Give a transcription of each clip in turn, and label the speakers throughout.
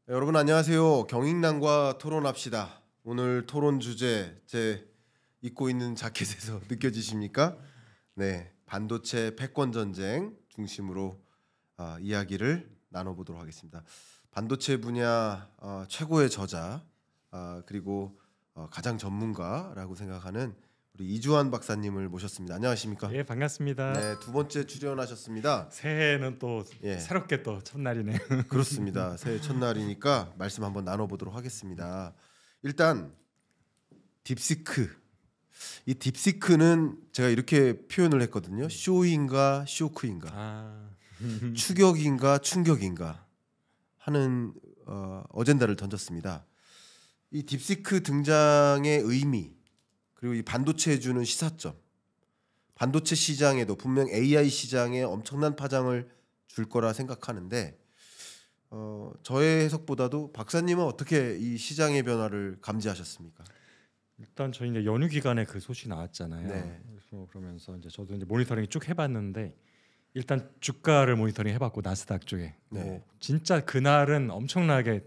Speaker 1: 네, 여러분 안녕하세요. 경익난과 토론합시다. 오늘 토론 주제 제 입고 있는 자켓에서 느껴지십니까? 네, 반도체 패권 전쟁 중심으로 이야기를 나눠보도록 하겠습니다. 반도체 분야 최고의 저자 그리고 가장 전문가라고 생각하는 우리 이주환 박사님을 모셨습니다. 안녕하십니까?
Speaker 2: 예, 반갑습니다.
Speaker 1: 네, 두 번째 출연하셨습니다.
Speaker 2: 새해는 또
Speaker 1: 예.
Speaker 2: 새롭게 또 첫날이네요.
Speaker 1: 그렇습니다. 새해 첫날이니까 말씀 한번 나눠보도록 하겠습니다. 일단 딥시크. 이 딥시크는 제가 이렇게 표현을 했거든요. 쇼인가 쇼크인가, 추격인가 충격인가 하는 어젠다를 던졌습니다. 이 딥시크 등장의 의미 그리고 이 반도체에 주는 시사점, 반도체 시장에도 분명 AI 시장에 엄청난 파장을 줄 거라 생각하는데 저의 해석보다도 박사님은 어떻게 이 시장의 변화를 감지하셨습니까?
Speaker 2: 일단 저희 이제 연휴 기간에 그 소식 나왔잖아요.
Speaker 1: 네.
Speaker 2: 그래서 그러면서 이제 저도 이제 모니터링 쭉 해봤는데 일단 주가를 모니터링 해봤고 나스닥 쪽에
Speaker 1: 네.
Speaker 2: 진짜 그날은 엄청나게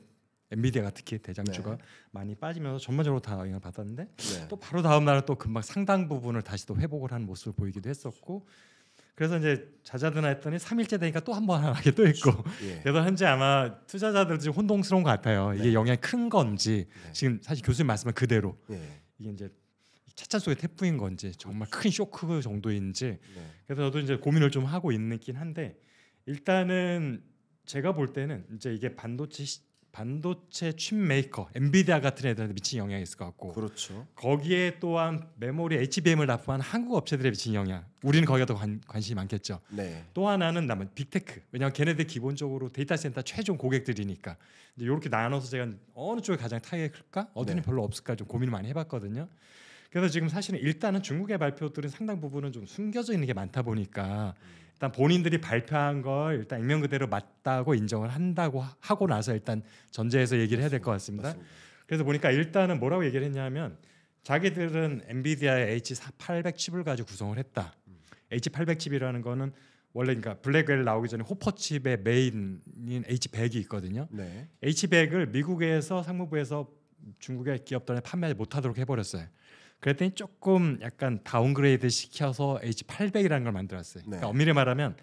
Speaker 2: 엔비디아가 특히 대장주가
Speaker 1: 네.
Speaker 2: 많이 빠지면서 전반적으로 다 영향을 받았는데
Speaker 1: 네.
Speaker 2: 또 바로 다음 날은 또 금방 상당 부분을 다시 또 회복을 하는 모습을 보이기도 했었고 그래서 이제 잦아드나 했더니 3일째 되니까 또 한 번 하게 또 있고
Speaker 1: 예.
Speaker 2: 그래서 현재 아마 투자자들 지금 혼동스러운 것 같아요. 이게
Speaker 1: 네.
Speaker 2: 영향이 큰 건지
Speaker 1: 네.
Speaker 2: 지금 사실 교수님 말씀은 그대로
Speaker 1: 예.
Speaker 2: 이게 이제 차차 속의 태풍인 건지 정말 큰 쇼크 정도인지
Speaker 1: 네.
Speaker 2: 그래서 저도 이제 고민을 좀 하고 있긴 한데 일단은 제가 볼 때는 이제 이게 반도체 칩 메이커 엔비디아 같은 애들한테 미친 영향이 있을 것 같고
Speaker 1: 그렇죠.
Speaker 2: 거기에 또한 메모리 HBM을 납품한 한국 업체들에 미친 영향 우리는 거기가 더 관심이 많겠죠.
Speaker 1: 네.
Speaker 2: 또 하나는 남은 빅테크. 왜냐하면 걔네들 기본적으로 데이터 센터 최종 고객들이니까 이제 이렇게 나눠서 제가 어느 쪽이 가장 타격이 클까? 어디는
Speaker 1: 네.
Speaker 2: 별로 없을까 좀 고민을 많이 해봤거든요. 그래서 지금 사실은 일단은 중국의 발표들은 상당 부분은 좀 숨겨져 있는 게 많다 보니까 일단 본인들이 발표한 걸 일단 액면 그대로 맞다고 인정을 한다고 하고 나서 일단 전제해서 얘기를 해야 될 것 같습니다.
Speaker 1: 맞습니다.
Speaker 2: 그래서 보니까 일단은 뭐라고 얘기를 했냐면 자기들은 엔비디아의 H800 칩을 가지고 구성을 했다. H800 칩이라는 거는 원래 그러니까 블랙웰 나오기 전에 호퍼 칩의 메인인 H100이 있거든요.
Speaker 1: 네.
Speaker 2: H100을 미국에서 상무부에서 중국의 기업들에 판매하지 못하도록 해버렸어요. 그랬더니 조금 약간 다운그레이드 시켜서 H800이라는 걸 만들었어요.
Speaker 1: 네.
Speaker 2: 그러니까 엄밀히 말하면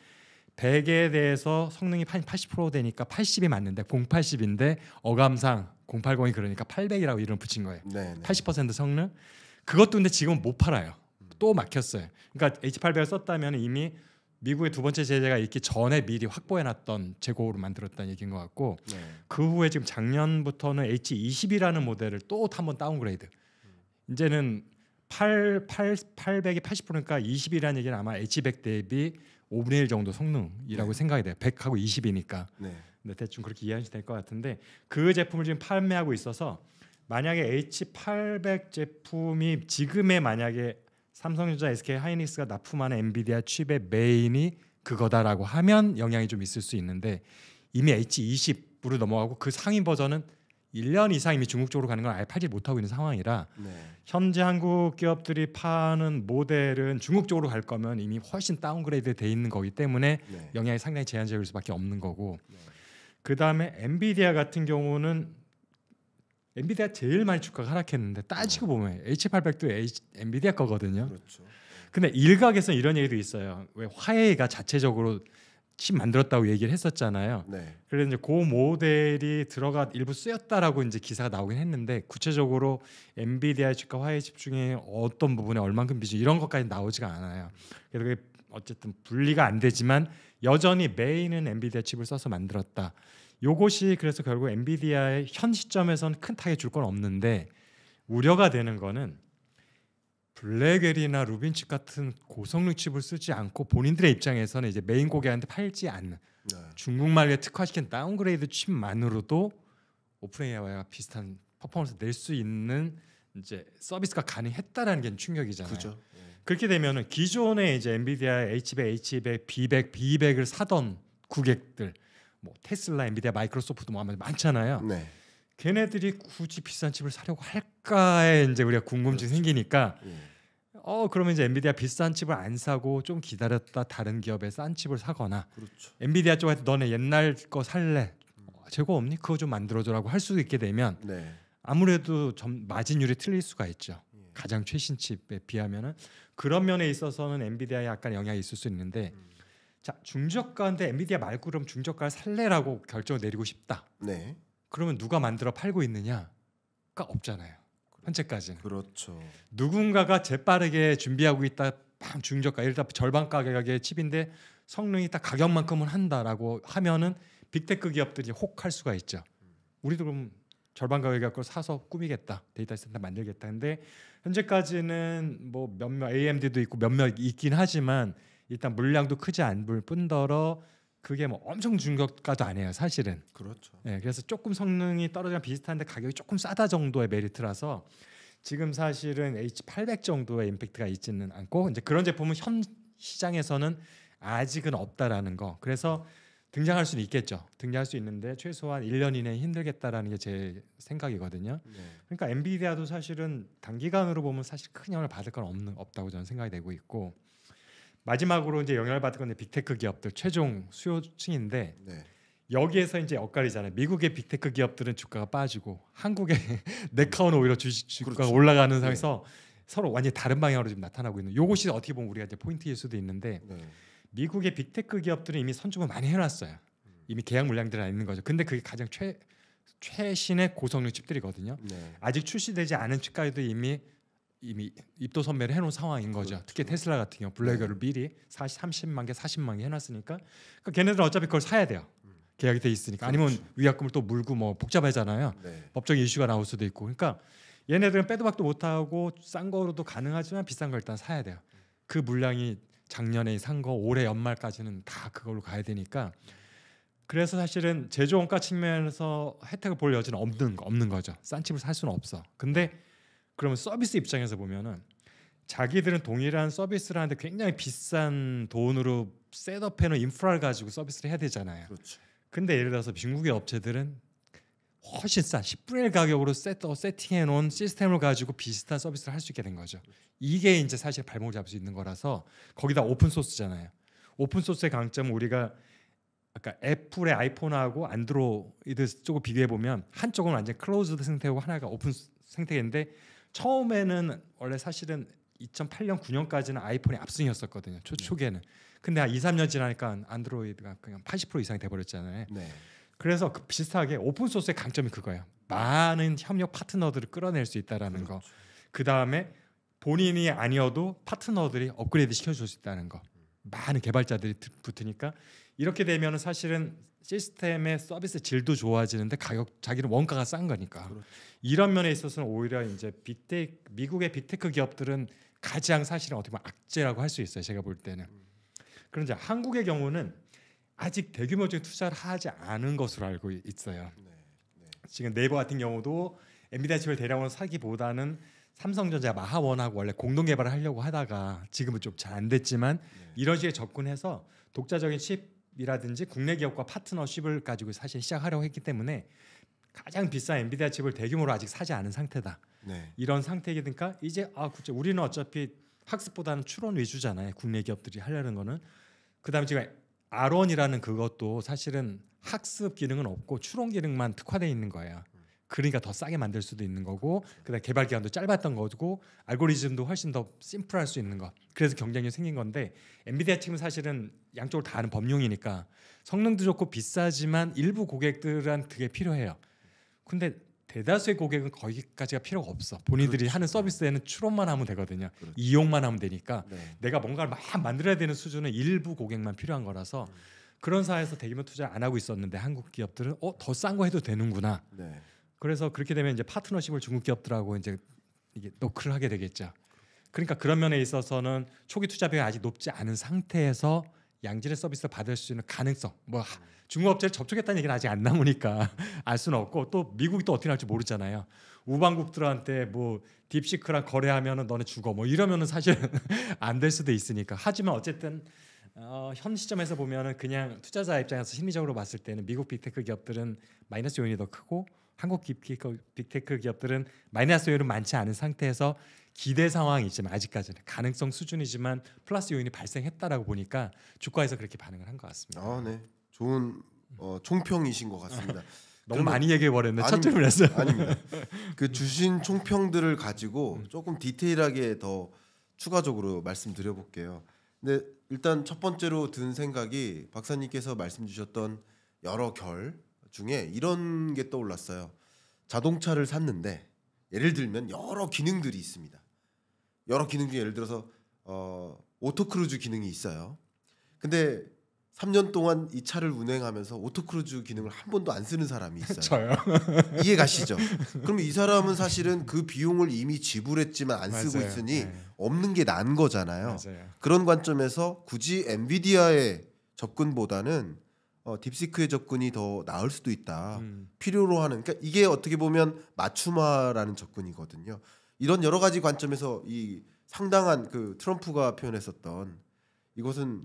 Speaker 2: 100에 대해서 성능이 80% 되니까 80이 맞는데 080인데 어감상 080이 그러니까 800이라고 이름을 붙인 거예요.
Speaker 1: 네. 네.
Speaker 2: 80% 성능. 그것도 근데 지금 못 팔아요. 또 막혔어요. 그러니까 H800을 썼다면 이미 미국의 두 번째 제재가 있기 전에 미리 확보해놨던 재고로 만들었다는 얘기인 것 같고
Speaker 1: 네.
Speaker 2: 그 후에 지금 작년부터는 H20이라는 모델을 또 한 번 다운그레이드. 이제는 800이 80%니까 20이라는 얘기는 아마 H100 대비 5분의 1 정도 성능이라고
Speaker 1: 네.
Speaker 2: 생각이 돼요. 100하고 20이니까.
Speaker 1: 네.
Speaker 2: 네, 대충 그렇게 이해하시면 될 것 같은데 그 제품을 지금 판매하고 있어서 만약에 H800 제품이 지금의 만약에 삼성전자, SK 하이닉스가 납품하는 엔비디아 칩의 메인이 그거다라고 하면 영향이 좀 있을 수 있는데 이미 H20으로 넘어가고 그 상위 버전은 1년 이상 이미 중국 쪽으로 가는 걸 아예 팔지 못하고 있는 상황이라
Speaker 1: 네.
Speaker 2: 현재 한국 기업들이 파는 모델은 중국 쪽으로 갈 거면 이미 훨씬 다운그레이드 돼 있는 거기 때문에
Speaker 1: 네.
Speaker 2: 영향이 상당히 제한적일 수밖에 없는 거고
Speaker 1: 네.
Speaker 2: 그 다음에 엔비디아 같은 경우는 엔비디아 제일 많이 주가가 하락했는데 따지고 보면 H800도 엔비디아 거거든요.
Speaker 1: 그렇죠.
Speaker 2: 근데 일각에서는 이런 얘기도 있어요. 왜 화웨이가 자체적으로 칩 만들었다고 얘기를 했었잖아요.
Speaker 1: 네.
Speaker 2: 그래서 이제 그 모델이 들어가 일부 쓰였다라고 이제 기사가 나오긴 했는데 구체적으로 엔비디아의 주가 화웨이 칩 중에 어떤 부분에 얼만큼 비중 이런 것까지 나오지가 않아요. 그래서 그게 어쨌든 분리가 안 되지만 여전히 메인은 엔비디아 칩을 써서 만들었다. 요것이 그래서 결국 엔비디아의 현 시점에서는 큰 타격 줄 건 없는데 우려가 되는 거는 블랙웰이나 루빈칩 같은 고성능 칩을 쓰지 않고 본인들의 입장에서는 이제 메인 고객한테 팔지 않는
Speaker 1: 네.
Speaker 2: 중국말에 특화시킨 다운그레이드 칩만으로도 오픈 AI와 비슷한 퍼포먼스 낼 수 있는 이제 서비스가 가능했다라는 게 충격이잖아요.
Speaker 1: 그죠. 네.
Speaker 2: 그렇게 되면은 기존에 이제 엔비디아 H100, H200, B100, B200을 사던 고객들, 뭐 테슬라, 엔비디아, 마이크로소프트 뭐 아마 많잖아요.
Speaker 1: 네.
Speaker 2: 걔네들이 굳이 비싼 칩을 사려고 할까에 이제 우리가 궁금증이
Speaker 1: 그렇죠.
Speaker 2: 생기니까
Speaker 1: 예.
Speaker 2: 그러면 이제 엔비디아 비싼 칩을 안 사고 좀 기다렸다 다른 기업의 싼 칩을 사거나
Speaker 1: 그렇죠.
Speaker 2: 엔비디아 쪽에서 너네 옛날 거 살래 재고 없니? 그거 좀 만들어줘라고 할 수 있게 되면
Speaker 1: 네.
Speaker 2: 아무래도 마진율이 틀릴 수가 있죠. 가장 최신 칩에 비하면은 그런 면에 있어서는 엔비디아에 약간 영향이 있을 수 있는데 자 중저가인데 엔비디아 말고 그럼 중저가를 살래라고 결정을 내리고 싶다.
Speaker 1: 네.
Speaker 2: 그러면 누가 만들어 팔고 있느냐가 없잖아요. 현재까지는.
Speaker 1: 그렇죠.
Speaker 2: 누군가가 재빠르게 준비하고 있다. 방 중저가 예를 들어 절반 가격의 칩인데 성능이 딱 가격만큼은 한다라고 하면은 빅테크 기업들이 혹할 수가 있죠. 우리도 그럼 절반 가격에 걸 사서 꾸미겠다. 데이터 센터 만들겠다. 근데 현재까지는 뭐 몇몇 AMD도 있고 몇몇 있긴 하지만 일단 물량도 크지 않을 뿐더러 그게 뭐 엄청 중저가도 아니에요. 사실은.
Speaker 1: 그렇죠.
Speaker 2: 네, 그래서 조금 성능이 떨어지면 비슷한데 가격이 조금 싸다 정도의 메리트라서 지금 사실은 H800 정도의 임팩트가 있지는 않고 이제 그런 제품은 현 시장에서는 아직은 없다라는 거. 그래서 등장할 수는 있겠죠. 등장할 수 있는데 최소한 1년 이내에 힘들겠다라는 게 제 생각이거든요.
Speaker 1: 네.
Speaker 2: 그러니까 엔비디아도 사실은 단기간으로 보면 사실 큰 영향을 받을 건 없다고 저는 생각이 되고 있고 마지막으로 이제 영향을 받을 건 빅테크 기업들 최종 수요층인데
Speaker 1: 네.
Speaker 2: 여기에서 이제 엇갈리잖아요. 미국의 빅테크 기업들은 주가가 빠지고 한국의 네카오는 오히려 주가가
Speaker 1: 그렇죠.
Speaker 2: 올라가는 상황에서 서로 완전히 다른 방향으로 지금 나타나고 있는. 요것이 어떻게 보면 우리가 이제 포인트일 수도 있는데
Speaker 1: 네.
Speaker 2: 미국의 빅테크 기업들은 이미 선주문 많이 해놨어요. 이미 계약 물량들이 있는 거죠. 근데 그게 가장 최신의 고성능 칩들이거든요.
Speaker 1: 네.
Speaker 2: 아직 출시되지 않은 칩까지도 이미 입도 선매를 해놓은 상황인 거죠.
Speaker 1: 그렇죠.
Speaker 2: 특히 테슬라 같은 경우 블랙을 미리 30만 개, 40만 개 해놨으니까 그러니까 걔네들은 어차피 그걸 사야 돼요. 계약이 돼 있으니까. 아니면
Speaker 1: 그렇죠.
Speaker 2: 위약금을 또 물고 뭐 복잡하잖아요.
Speaker 1: 네.
Speaker 2: 법적인 이슈가 나올 수도 있고. 그러니까 얘네들은 빼도 박도 못하고 싼 거로도 가능하지만 비싼 걸 일단 사야 돼요. 그 물량이 작년에 산 거 올해 연말까지는 다 그걸로 가야 되니까 그래서 사실은 제조 원가 측면에서 혜택을 볼 여지는 없는 거죠. 싼 칩을 살 수는 없어. 근데 그러면 서비스 입장에서 보면은 자기들은 동일한 서비스를 하는데 굉장히 비싼 돈으로 셋업해놓은 인프라를 가지고 서비스를 해야 되잖아요.
Speaker 1: 그렇죠.
Speaker 2: 근데 예를 들어서 중국의 업체들은 훨씬 싼 10분의 1 가격으로 세팅해 놓은 시스템을 가지고 비슷한 서비스를 할 수 있게 된 거죠. 이게 이제 사실 발목을 잡을 수 있는 거라서 거기다 오픈 소스잖아요. 오픈 소스의 강점은 우리가 아까 애플의 아이폰하고 안드로이드 쪽을 비교해 보면 한쪽은 완전 클로즈드 상태고 하나가 오픈 상태인데 처음에는 원래 사실은 2008년 9년까지는 아이폰이 압승이었었거든요. 초기에는. 근데 한 2, 3년 지나니까 안드로이드가 그냥 80% 이상이 돼 버렸잖아요.
Speaker 1: 네.
Speaker 2: 그래서 비슷하게 오픈 소스의 강점이 그거예요. 많은 협력 파트너들을 끌어낼 수 있다라는 거. 그 다음에 본인이 아니어도 파트너들이 업그레이드 시켜줄 수 있다는 거. 많은 개발자들이 붙으니까 이렇게 되면은 사실은 시스템의 서비스 질도 좋아지는데 자기는 원가가 싼 거니까.
Speaker 1: 그렇죠.
Speaker 2: 이런 면에 있어서는 오히려 이제 미국의 빅테크 기업들은 가장 사실은 어떻게 보면 악재라고 할 수 있어요. 제가 볼 때는. 그런데 한국의 경우는 아직 대규모적인 투자를 하지 않은 것으로 알고 있어요.
Speaker 1: 네. 네.
Speaker 2: 지금 네이버 같은 경우도 엔비디아 칩을 대량으로 사기보다는 삼성전자 마하원하고 원래 공동 개발을 하려고 하다가 지금은 좀 잘 안 됐지만 이런 식의 접근해서 독자적인 칩이라든지 국내 기업과 파트너십을 가지고 사실 시작하려고 했기 때문에 가장 비싼 엔비디아 칩을 대규모로 아직 사지 않은 상태다.
Speaker 1: 네.
Speaker 2: 이런 상태이니까 이제 그렇죠. 우리는 어차피 학습보다는 추론 위주잖아요. 국내 기업들이 하려는 거는. 그다음에 지금 R1이라는 그것도 사실은 학습 기능은 없고 추론 기능만 특화되어 있는 거예요. 그러니까 더 싸게 만들 수도 있는 거고 그다음에 개발 기간도 짧았던 거고 알고리즘도 훨씬 더 심플할 수 있는 거. 그래서 경쟁력이 생긴 건데 엔비디아 칩은 사실은 양쪽을 다 하는 범용이니까 성능도 좋고 비싸지만 일부 고객들한테 그게 필요해요. 근데 대다수의 고객은 거기까지가 필요가 없어. 본인들이
Speaker 1: 그렇죠.
Speaker 2: 하는 서비스에는 추론만 하면 되거든요.
Speaker 1: 그렇죠.
Speaker 2: 이용만 하면 되니까
Speaker 1: 네.
Speaker 2: 내가 뭔가를 막 만들어야 되는 수준은 일부 고객만 필요한 거라서 그런 사회에서 대규모 투자 안 하고 있었는데 한국 기업들은 더 싼 거 해도 되는구나.
Speaker 1: 네.
Speaker 2: 그래서 그렇게 되면 이제 파트너십을 중국 기업들하고 이제 이게 노크를 하게 되겠죠. 그러니까 그런 면에 있어서는 초기 투자 비용이 아직 높지 않은 상태에서 양질의 서비스를 받을 수 있는 가능성. 중국 업체를 접촉했다는 얘기는 아직 안 나오니까 알 수는 없고 또 미국이 또 어떻게 할지 모르잖아요. 우방국들한테 뭐 딥시크랑 거래하면은 너네 죽어 뭐 이러면은 사실 안 될 수도 있으니까. 하지만 어쨌든 현 시점에서 보면은 그냥 투자자 입장에서 심리적으로 봤을 때는 미국 빅테크 기업들은 마이너스 요인이 더 크고 한국 빅테크 기업들은 마이너스 요인은 많지 않은 상태에서 기대 상황이지만 아직까지는 가능성 수준이지만 플러스 요인이 발생했다라고 보니까 주가에서 그렇게 반응을 한 것 같습니다.
Speaker 1: 네. 좋은 총평이신 것 같습니다.
Speaker 2: 너무 많이 얘기해 버렸네. 첫
Speaker 1: 아닙니다.
Speaker 2: 질문에서.
Speaker 1: 아닙니다. 그 주신 총평들을 가지고 조금 디테일하게 더 추가적으로 말씀드려 볼게요. 근데 일단 첫 번째로 든 생각이 박사님께서 말씀 주셨던 여러 결 중에 이런 게 떠올랐어요. 자동차를 샀는데 예를 들면 여러 기능들이 있습니다. 여러 기능 중에 예를 들어서 오토크루즈 기능이 있어요. 근데 3년 동안 이 차를 운행하면서 오토크루즈 기능을 한 번도 안 쓰는 사람이 있어요.
Speaker 2: 저요.
Speaker 1: 이해 가시죠? 그럼 이 사람은 사실은 그 비용을 이미 지불했지만 안 쓰고
Speaker 2: 맞아요.
Speaker 1: 있으니
Speaker 2: 네.
Speaker 1: 없는 게 나은 거잖아요.
Speaker 2: 맞아요.
Speaker 1: 그런 관점에서 굳이 엔비디아의 접근보다는 딥시크의 접근이 더 나을 수도 있다. 필요로 하는, 그러니까 이게 어떻게 보면 맞춤화라는 접근이거든요. 이런 여러 가지 관점에서 이 상당한 그 트럼프가 표현했었던 이것은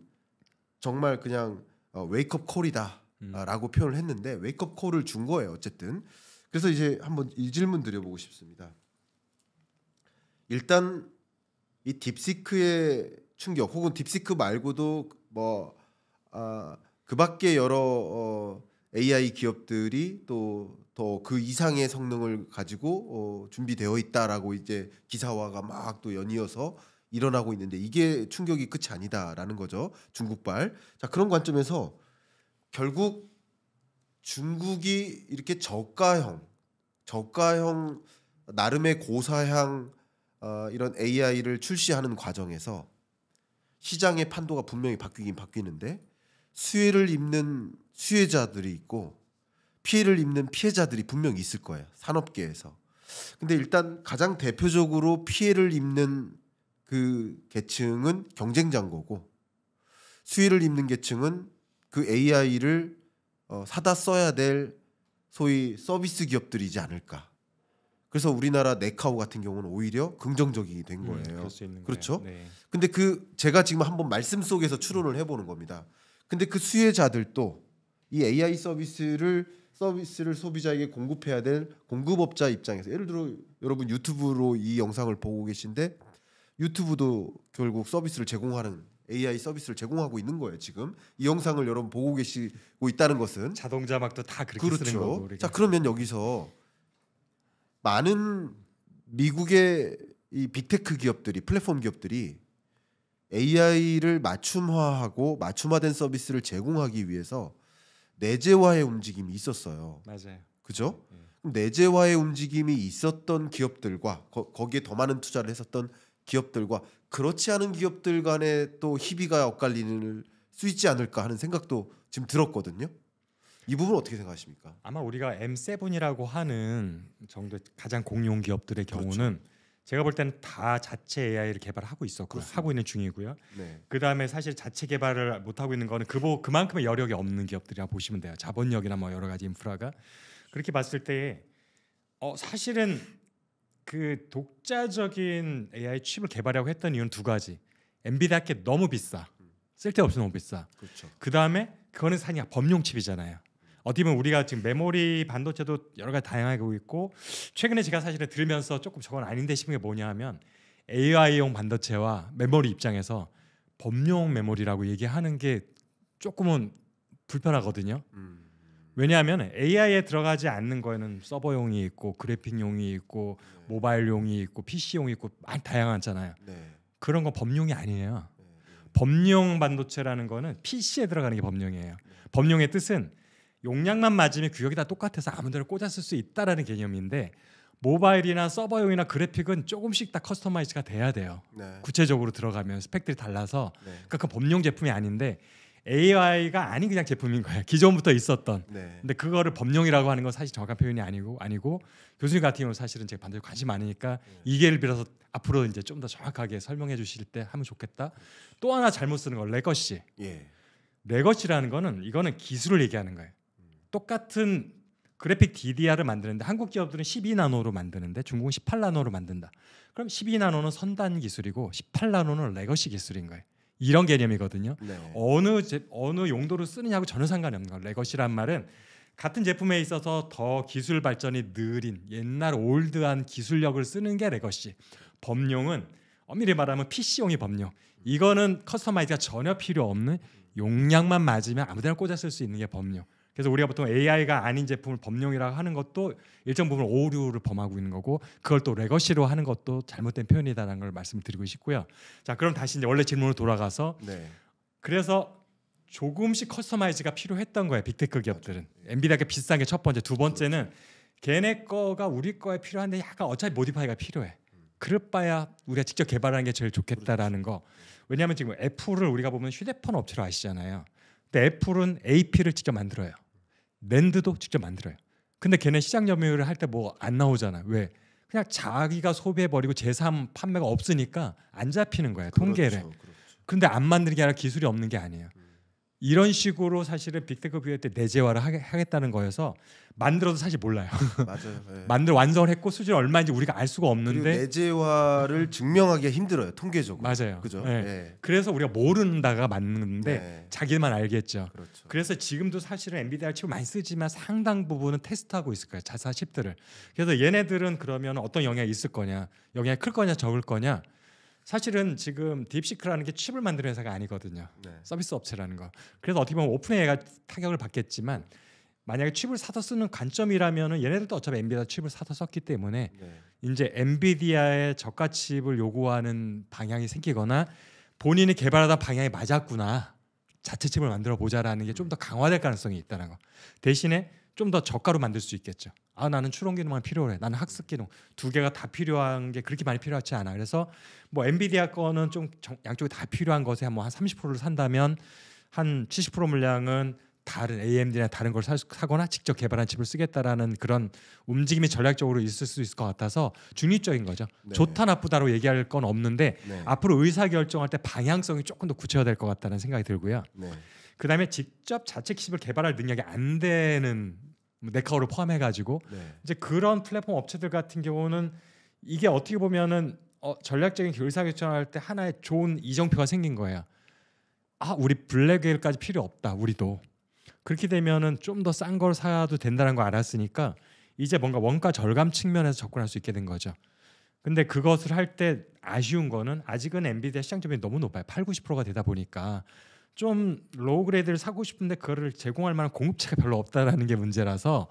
Speaker 1: 정말 그냥 웨이크업 콜이다라고 표현을 했는데 웨이크업 콜을 준 거예요. 어쨌든 그래서 이제 한번 이 질문 드려보고 싶습니다. 일단 이 딥시크의 충격 혹은 딥시크 말고도 뭐 그 밖에 여러 AI 기업들이 또 더 그 이상의 성능을 가지고 준비되어 있다라고 이제 기사화가 막 또 연이어서 일어나고 있는데 이게 충격이 끝이 아니다라는 거죠. 중국발. 자, 그런 관점에서 결국 중국이 이렇게 저가형 나름의 고사양 이런 AI를 출시하는 과정에서 시장의 판도가 분명히 바뀌긴 바뀌는데 수혜를 입는 수혜자들이 있고 피해를 입는 피해자들이 분명히 있을 거예요. 산업계에서. 근데 일단 가장 대표적으로 피해를 입는 그 계층은 경쟁자인 거고 수혜를 입는 계층은 그 AI를 사다 써야 될 소위 서비스 기업들이지 않을까. 그래서 우리나라 네카오 같은 경우는 오히려 긍정적이 된 거예요.
Speaker 2: 그럴 수 있는
Speaker 1: 그렇죠?
Speaker 2: 거예요. 네.
Speaker 1: 근데 그 제가 지금 한번 말씀 속에서 추론을 해보는 겁니다. 근데 그 수혜자들도 이 AI 서비스를 소비자에게 공급해야 될 공급업자 입장에서 예를 들어 여러분 유튜브로 이 영상을 보고 계신데 유튜브도 결국 서비스를 제공하는 AI 서비스를 제공하고 있는 거예요. 지금 이 영상을 여러분 보고 계시고 있다는 것은
Speaker 2: 자동차 막도 다 그렇게
Speaker 1: 그렇죠.
Speaker 2: 쓰는 거고. 우리가.
Speaker 1: 자, 그러면 여기서 많은 미국의 이 빅테크 기업들이 플랫폼 기업들이 AI를 맞춤화하고 맞춤화된 서비스를 제공하기 위해서 내재화의 움직임이 있었어요.
Speaker 2: 맞아요.
Speaker 1: 그죠? 그럼 내재화의 움직임이 있었던 기업들과 거기에 더 많은 투자를 했었던 기업들과 그렇지 않은 기업들 간에 또 희비가 엇갈릴 수 있지 않을까 하는 생각도 지금 들었거든요. 이 부분 어떻게 생각하십니까?
Speaker 2: 아마 우리가 M7이라고 하는 정도 가장 공용 기업들의
Speaker 1: 그렇죠.
Speaker 2: 경우는 제가 볼 때는 다 자체 AI를 개발하고 있었고
Speaker 1: 그렇습니다.
Speaker 2: 하고 있는 중이고요.
Speaker 1: 네.
Speaker 2: 그 다음에 사실 자체 개발을 못 하고 있는 거는 그만큼의 여력이 없는 기업들이라 보시면 돼요. 자본력이나 뭐 여러 가지 인프라가 그렇게 봤을 때 사실은 그 독자적인 AI 칩을 개발하고 했던 이유는 두 가지. 엔비디아 게 너무 비싸. 쓸데없이 너무 비싸.
Speaker 1: 그렇죠.
Speaker 2: 그 다음에 그거는 사실 범용 칩이잖아요. 어떻게 보면 우리가 지금 메모리 반도체도 여러 가지 다양하게 오고 있고 최근에 제가 사실은 들으면서 조금 저건 아닌데 싶은 게 뭐냐 하면 AI용 반도체와 메모리 입장에서 범용 메모리라고 얘기하는 게 조금은 불편하거든요. 왜냐하면 AI에 들어가지 않는 거에는 서버용이 있고 그래픽용이 있고 모바일용이 있고 PC용이 있고 많이 다양하잖아요.
Speaker 1: 네.
Speaker 2: 그런 건 범용이 아니에요. 범용 반도체라는 거는 PC에 들어가는 게 범용이에요. 범용의 뜻은 용량만 맞으면 규격이 다 똑같아서 아무데나 꽂았을 수 있다라는 개념인데 모바일이나 서버용이나 그래픽은 조금씩 다 커스터마이즈가 돼야 돼요.
Speaker 1: 네.
Speaker 2: 구체적으로 들어가면 스펙들이 달라서
Speaker 1: 네.
Speaker 2: 그러니까 그 범용 제품이 아닌데 AI가 아닌 그냥 제품인 거예요. 기존부터 있었던.
Speaker 1: 네.
Speaker 2: 근데 그거를 범용이라고 하는 건 사실 정확한 표현이 아니고 교수님 같은 경우는 사실은 제가 반드시 관심 많으니까 이 기회를 빌어서 앞으로 이제 좀 더 정확하게 설명해 주실 때 하면 좋겠다. 또 하나 잘못 쓰는 건 레거시.
Speaker 1: 예.
Speaker 2: 레거시라는 거는 이거는 기술을 얘기하는 거예요. 똑같은 그래픽 DDR을 만드는데 한국 기업들은 12나노로 만드는데 중국은 18나노로 만든다. 그럼 12나노는 선단 기술이고 18나노는 레거시 기술인 거예요. 이런 개념이거든요.
Speaker 1: 네.
Speaker 2: 어느 용도로 쓰느냐고 전혀 상관이 없는 거예요. 레거시란 말은 같은 제품에 있어서 더 기술 발전이 느린 옛날 올드한 기술력을 쓰는 게 레거시. 범용은 엄밀히 말하면 PC용이 범용. 이거는 커스터마이즈가 전혀 필요 없는 용량만 맞으면 아무데나 꽂아 쓸 수 있는 게 범용. 그래서 우리가 보통 AI가 아닌 제품을 범용이라고 하는 것도 일정 부분 오류를 범하고 있는 거고 그걸 또 레거시로 하는 것도 잘못된 표현이다라는 걸 말씀드리고 싶고요. 자, 그럼 다시 이제 원래 질문으로 돌아가서
Speaker 1: 네.
Speaker 2: 그래서 조금씩 커스터마이즈가 필요했던 거예요. 빅테크 기업들은. 엔비디아가 비싼 게 첫 번째, 두 번째는 걔네 거가 우리 거에 필요한데 약간 어차피 모디파이가 필요해. 그럴 바야 우리가 직접 개발하는 게 제일 좋겠다라는 거. 왜냐하면 지금 애플을 우리가 보면 휴대폰 업체로 아시잖아요. 근데 애플은 AP를 직접 만들어요. 낸드도 직접 만들어요. 근데 걔네 시장 점유율을 할 때 뭐 안 나오잖아. 왜? 그냥 자기가 소비해버리고 제3 판매가 없으니까 안 잡히는 거야. 통계를.
Speaker 1: 그렇죠.
Speaker 2: 근데 안 만드는 게 아니라 기술이 없는 게 아니에요. 이런 식으로 사실은 빅테크 비교 때 내재화를 하겠다는 거여서 만들어도 사실 몰라요.
Speaker 1: 맞아요. 네.
Speaker 2: 만들 완성을 했고 수준이 얼마인지 우리가 알 수가
Speaker 1: 그리고
Speaker 2: 없는데
Speaker 1: 내재화를 증명하기가 힘들어요. 통계적으로.
Speaker 2: 맞아요.
Speaker 1: 그죠?
Speaker 2: 네.
Speaker 1: 네.
Speaker 2: 그래서 우리가 모른다가 맞는데
Speaker 1: 네.
Speaker 2: 자기만 알겠죠.
Speaker 1: 그렇죠.
Speaker 2: 그래서 지금도 사실은 엔비디아 칩을 많이 쓰지만 상당 부분은 테스트하고 있을 거예요. 자사 칩들을. 그래서 얘네들은 그러면 어떤 영향이 있을 거냐, 영향이 클 거냐 적을 거냐. 사실은 지금 딥시크라는 게 칩을 만드는 회사가 아니거든요.
Speaker 1: 네.
Speaker 2: 서비스 업체라는 거. 그래서 어떻게 보면 오픈AI가 타격을 받겠지만 만약에 칩을 사서 쓰는 관점이라면은 얘네들도 어차피 엔비디아 칩을 사서 썼기 때문에
Speaker 1: 네.
Speaker 2: 이제 엔비디아의 저가 칩을 요구하는 방향이 생기거나 본인이 개발하다 방향이 맞았구나. 자체 칩을 만들어 보자라는 게 좀 더 강화될 가능성이 있다는 거. 대신에 좀 더 저가로 만들 수 있겠죠. 아, 나는 추론 기능만 필요해. 나는 학습 기능 두 개가 다 필요한 게 그렇게 많이 필요하지 않아. 그래서 뭐 엔비디아 거는 좀 양쪽에 다 필요한 것에 한 30%를 산다면 한 70% 물량은 다른 AMD나 다른 걸 사거나 직접 개발한 칩을 쓰겠다라는 그런 움직임이 전략적으로 있을 수 있을 것 같아서 중립적인 거죠.
Speaker 1: 네.
Speaker 2: 좋다 나쁘다로 얘기할 건 없는데
Speaker 1: 네.
Speaker 2: 앞으로 의사 결정할 때 방향성이 조금 더 구체화될 것 같다는 생각이 들고요.
Speaker 1: 네.
Speaker 2: 그다음에 직접 자체 칩을 개발할 능력이 안 되는 네카오를 포함해가지고
Speaker 1: 네.
Speaker 2: 이제 그런 플랫폼 업체들 같은 경우는 이게 어떻게 보면은 전략적인 의사결정할 때 하나의 좋은 이정표가 생긴 거예요. 아, 우리 블랙웨일까지 필요 없다. 우리도 그렇게 되면은 좀 더 싼 걸 사도 된다는 걸 알았으니까 이제 뭔가 원가 절감 측면에서 접근할 수 있게 된 거죠. 근데 그것을 할 때 아쉬운 거는 아직은 엔비디아 시장 점유율이 너무 높아요. 80~90%가 되다 보니까 좀 로우 그레이드를 사고 싶은데 그거를 제공할 만한 공급체가 별로 없다라는 게 문제라서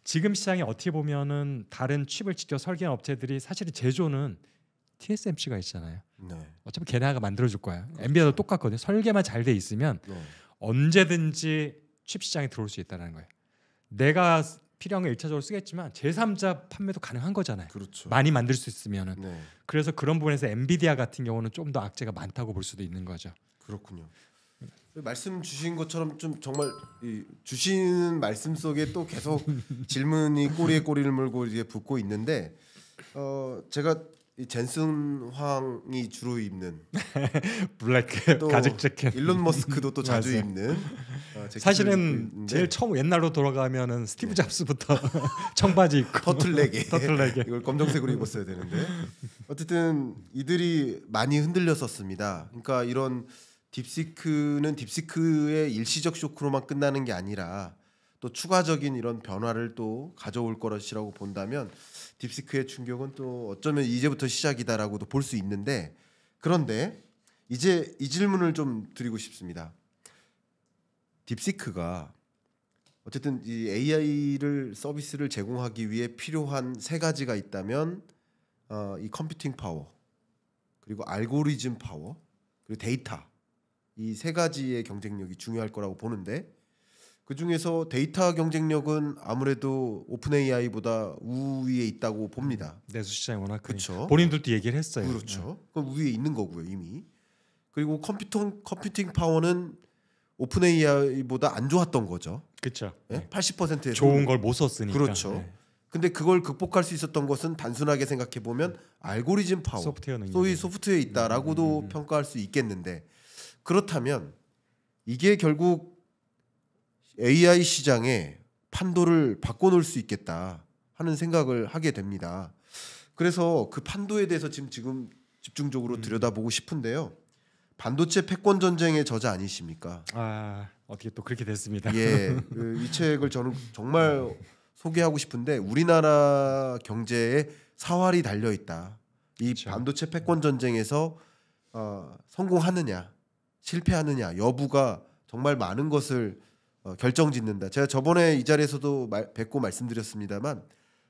Speaker 2: 지금 시장에 어떻게 보면은 다른 칩을 직접 설계한 업체들이 사실은 제조는 TSMC가 있잖아요.
Speaker 1: 네.
Speaker 2: 어차피 걔네가 만들어줄 거야. 엔비디아도 똑같거든요. 설계만 잘 돼 있으면
Speaker 1: 네.
Speaker 2: 언제든지 칩 시장에 들어올 수 있다는 거예요. 내가 필요한 걸 1차적으로 쓰겠지만 제3자 판매도 가능한 거잖아요.
Speaker 1: 그렇죠.
Speaker 2: 많이 만들 수 있으면은.
Speaker 1: 네.
Speaker 2: 그래서 그런 부분에서 엔비디아 같은 경우는 좀 더 악재가 많다고 볼 수도 있는 거죠.
Speaker 1: 그렇군요. 말씀 주신 것처럼 좀 정말 주신 말씀 속에 또 계속 질문이 꼬리에 꼬리를 물고 이제 붙고 있는데 제가 이 젠슨 황이 주로 입는
Speaker 2: 블랙
Speaker 1: 또
Speaker 2: 가죽 재킷.
Speaker 1: 일론 머스크도 또 자주
Speaker 2: 맞아요.
Speaker 1: 입는 재킷을
Speaker 2: 사실은
Speaker 1: 입고 있는데
Speaker 2: 제일 처음 옛날로 돌아가면은 스티브 잡스부터 청바지 입고
Speaker 1: 터틀넥에
Speaker 2: 터틀넥에
Speaker 1: 이걸 검정색으로 입었어야 되는데 어쨌든 이들이 많이 흔들렸었습니다. 그러니까 이런 딥시크는 딥시크의 일시적 쇼크로만 끝나는 게 아니라 또 추가적인 이런 변화를 또 가져올 것이라고 본다면 딥시크의 충격은 또 어쩌면 이제부터 시작이다라고도 볼 수 있는데 그런데 이제 이 질문을 좀 드리고 싶습니다. 딥시크가 어쨌든 이 AI를 서비스를 제공하기 위해 필요한 세 가지가 있다면 이 컴퓨팅 파워 그리고 알고리즘 파워 그리고 데이터 이 세 가지의 경쟁력이 중요할 거라고 보는데 그 중에서 데이터 경쟁력은 아무래도 오픈 AI보다 우위에 있다고 봅니다.
Speaker 2: 내수 시장이 워낙 크니까.
Speaker 1: 그렇죠.
Speaker 2: 본인들도 얘기를 했어요.
Speaker 1: 그렇죠. 그럼 위에 있는 거고요 이미. 그리고 컴퓨팅 파워는 오픈 AI보다 안 좋았던 거죠.
Speaker 2: 그렇죠.
Speaker 1: 네? 80%에서
Speaker 2: 좋은 걸 못 썼으니까.
Speaker 1: 그렇죠.
Speaker 2: 네.
Speaker 1: 근데 그걸 극복할 수 있었던 것은 단순하게 생각해 보면 알고리즘 파워,
Speaker 2: 소프트웨어 능력.
Speaker 1: 소위 소프트웨어에 있다라고도 평가할 수 있겠는데 그렇다면 이게 결국 AI 시장의 판도를 바꿔놓을 수 있겠다 하는 생각을 하게 됩니다. 그래서 그 판도에 대해서 지금 집중적으로 들여다보고 싶은데요. 반도체 패권 전쟁의 저자 아니십니까?
Speaker 2: 아, 어떻게 또 그렇게 됐습니다.
Speaker 1: 예, 이 책을 저는 정말 소개하고 싶은데 우리나라 경제에 사활이 달려 있다. 이
Speaker 2: 그렇죠.
Speaker 1: 반도체 패권 전쟁에서 성공하느냐, 실패하느냐 여부가 정말 많은 것을 결정짓는다. 제가 저번에 이 자리에서도 뵙고 말씀드렸습니다만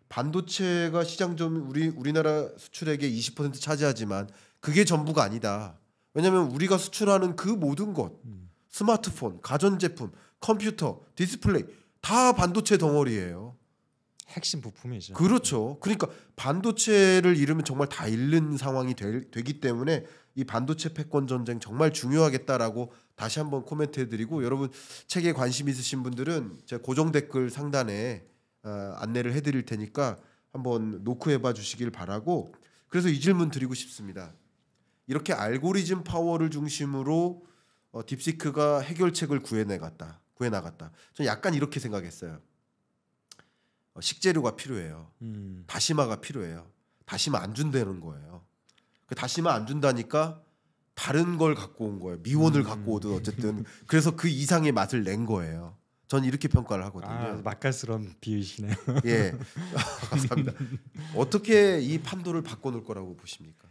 Speaker 1: 반도체가 시장 좀 우리나라 수출액의 20% 차지하지만 그게 전부가 아니다. 왜냐하면 우리가 수출하는 그 모든 것, 스마트폰, 가전제품, 컴퓨터, 디스플레이 다 반도체 덩어리예요.
Speaker 2: 핵심 부품이죠.
Speaker 1: 그렇죠. 그러니까 반도체를 잃으면 정말 다 잃는 상황이 되기 때문에 이 반도체 패권 전쟁 정말 중요하겠다라고 다시 한번 코멘트해드리고 여러분 책에 관심 있으신 분들은 제가 고정 댓글 상단에 안내를 해드릴 테니까 한번 노크해봐 주시길 바라고 그래서 이 질문 드리고 싶습니다. 이렇게 알고리즘 파워를 중심으로 딥시크가 해결책을 구해나갔다. 저는 약간 이렇게 생각했어요. 식재료가 필요해요. 다시마가 필요해요. 다시마 안 준다는 거예요. 그 다시마 안 준다니까 다른 걸 갖고 온 거예요. 미원을 갖고 오든 어쨌든 그래서 그 이상의 맛을 낸 거예요. 전 이렇게 평가를 하거든요.
Speaker 2: 맛깔스러운 비유시네요.
Speaker 1: 예, 감사합니다. 어떻게 이 판도를 바꿔놓을 거라고 보십니까?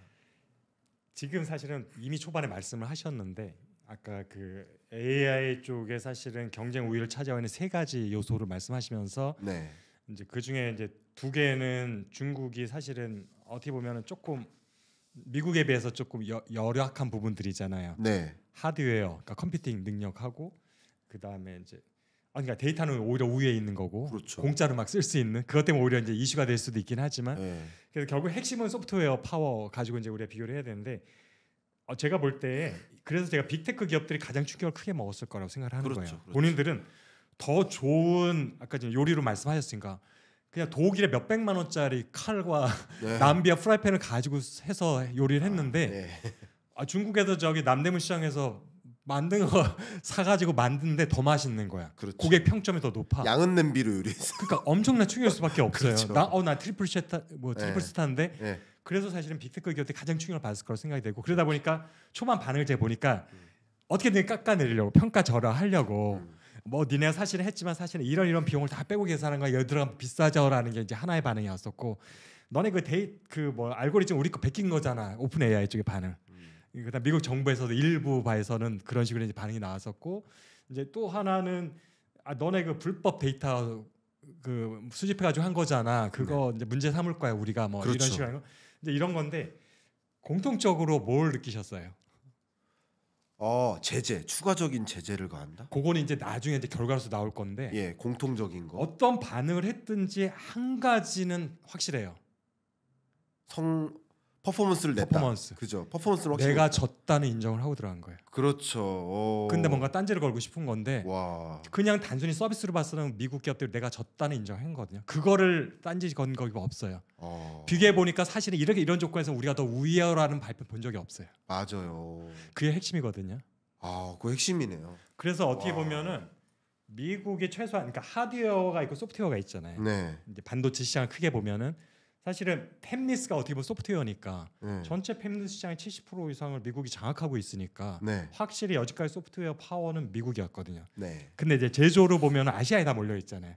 Speaker 2: 지금 사실은 이미 초반에 말씀을 하셨는데 아까 그 AI 쪽에 사실은 경쟁 우위를 차지하고 있는 세 가지 요소를 말씀하시면서
Speaker 1: 네.
Speaker 2: 이제 그 중에 이제 두 개는 중국이 사실은 어떻게 보면은 조금 미국에 비해서 조금 열악한 부분들이잖아요.
Speaker 1: 네.
Speaker 2: 하드웨어, 그러니까 컴퓨팅 능력하고 그 다음에 이제 그러니까 데이터는 오히려 우위에 있는 거고
Speaker 1: 그렇죠.
Speaker 2: 공짜로 막 쓸 수 있는 그것 때문에 오히려 이제 이슈가 될 수도 있긴 하지만
Speaker 1: 네.
Speaker 2: 그래서 결국 핵심은 소프트웨어 파워 가지고 이제 우리가 비교를 해야 되는데 제가 볼 때 그래서 제가 빅테크 기업들이 가장 충격을 크게 먹었을 거라고 생각을 하는
Speaker 1: 그렇죠,
Speaker 2: 거예요.
Speaker 1: 그렇죠.
Speaker 2: 본인들은 더 좋은 아까 지금 요리로 말씀하셨으니까 그냥 독일에 몇 백만 원짜리 칼과
Speaker 1: 네.
Speaker 2: 남비아 프라이팬을 가지고 해서 요리를 했는데
Speaker 1: 네.
Speaker 2: 중국에서 저기 남대문 시장에서 만든 거 사가지고 만드는데 더 맛있는 거야.
Speaker 1: 그렇죠.
Speaker 2: 고객 평점이 더 높아.
Speaker 1: 양은 냄비로 요리했어.
Speaker 2: 그러니까 엄청난 충격일 수밖에 없어요.
Speaker 1: 그렇죠.
Speaker 2: 나 트리플
Speaker 1: 네.
Speaker 2: 스타인데
Speaker 1: 네.
Speaker 2: 그래서 사실은 빅테크 기업들이 가장 충격을 받을 거라고 생각이 되고 그러다 보니까 초반 반응을 제가 보니까 어떻게든 깎아내리려고 평가절하하려고 뭐 니네가 사실은 했지만 사실은 이런 비용을 다 빼고 계산한 거야. 여기 들어가면 비싸져라는 게 이제 하나의 반응이었었고 너네 그 알고리즘 우리 거 베낀 거잖아. 오픈 AI 쪽의 반응. 그다음 미국 정부에서도 일부 바에서는 그런 식으로 이제 반응이 나왔었고 이제 또 하나는 너네 그 불법 데이터 그 수집해가지고 한 거잖아. 그거 이제 문제 삼을 거야 우리가 뭐
Speaker 1: 그렇죠.
Speaker 2: 이런 식으로 하는 거. 이제 이런 건데 공통적으로 뭘 느끼셨어요?
Speaker 1: 추가적인 제재를 가한다.
Speaker 2: 그거는 이제 나중에 이제 결과로서 나올 건데
Speaker 1: 예, 공통적인 거.
Speaker 2: 어떤 반응을 했든지 한 가지는 확실해요.
Speaker 1: 퍼포먼스를 냈다.
Speaker 2: 퍼포먼스.
Speaker 1: 그죠. 퍼포먼스를 확실히
Speaker 2: 내가
Speaker 1: 냈다.
Speaker 2: 졌다는 인정을 하고 들어간 거예요.
Speaker 1: 그렇죠.
Speaker 2: 근데 뭔가 딴지를 걸고 싶은 건데
Speaker 1: 와.
Speaker 2: 그냥 단순히 서비스로 봤을 미국 기업들 내가 졌다는 인정한 거거든요. 그거를 딴지 건 거가 없어요. 비교해 보니까 사실은 이런 조건에서 우리가 더 우위라는 발표 본 적이 없어요.
Speaker 1: 맞아요.
Speaker 2: 그게 핵심이거든요.
Speaker 1: 그 핵심이네요.
Speaker 2: 그래서 어떻게 보면은 미국이 최소한 그러니까 하드웨어가 있고 소프트웨어가 있잖아요.
Speaker 1: 네.
Speaker 2: 이제 반도체 시장을 크게 보면은 사실은 팹리스가 어떻게 보면 소프트웨어니까 전체 팹리스 시장의 70% 이상을 미국이 장악하고 있으니까
Speaker 1: 네.
Speaker 2: 확실히 여지까지 소프트웨어 파워는 미국이었거든요.
Speaker 1: 네.
Speaker 2: 근데 이제 제조로 보면 아시아에 다 몰려 있잖아요.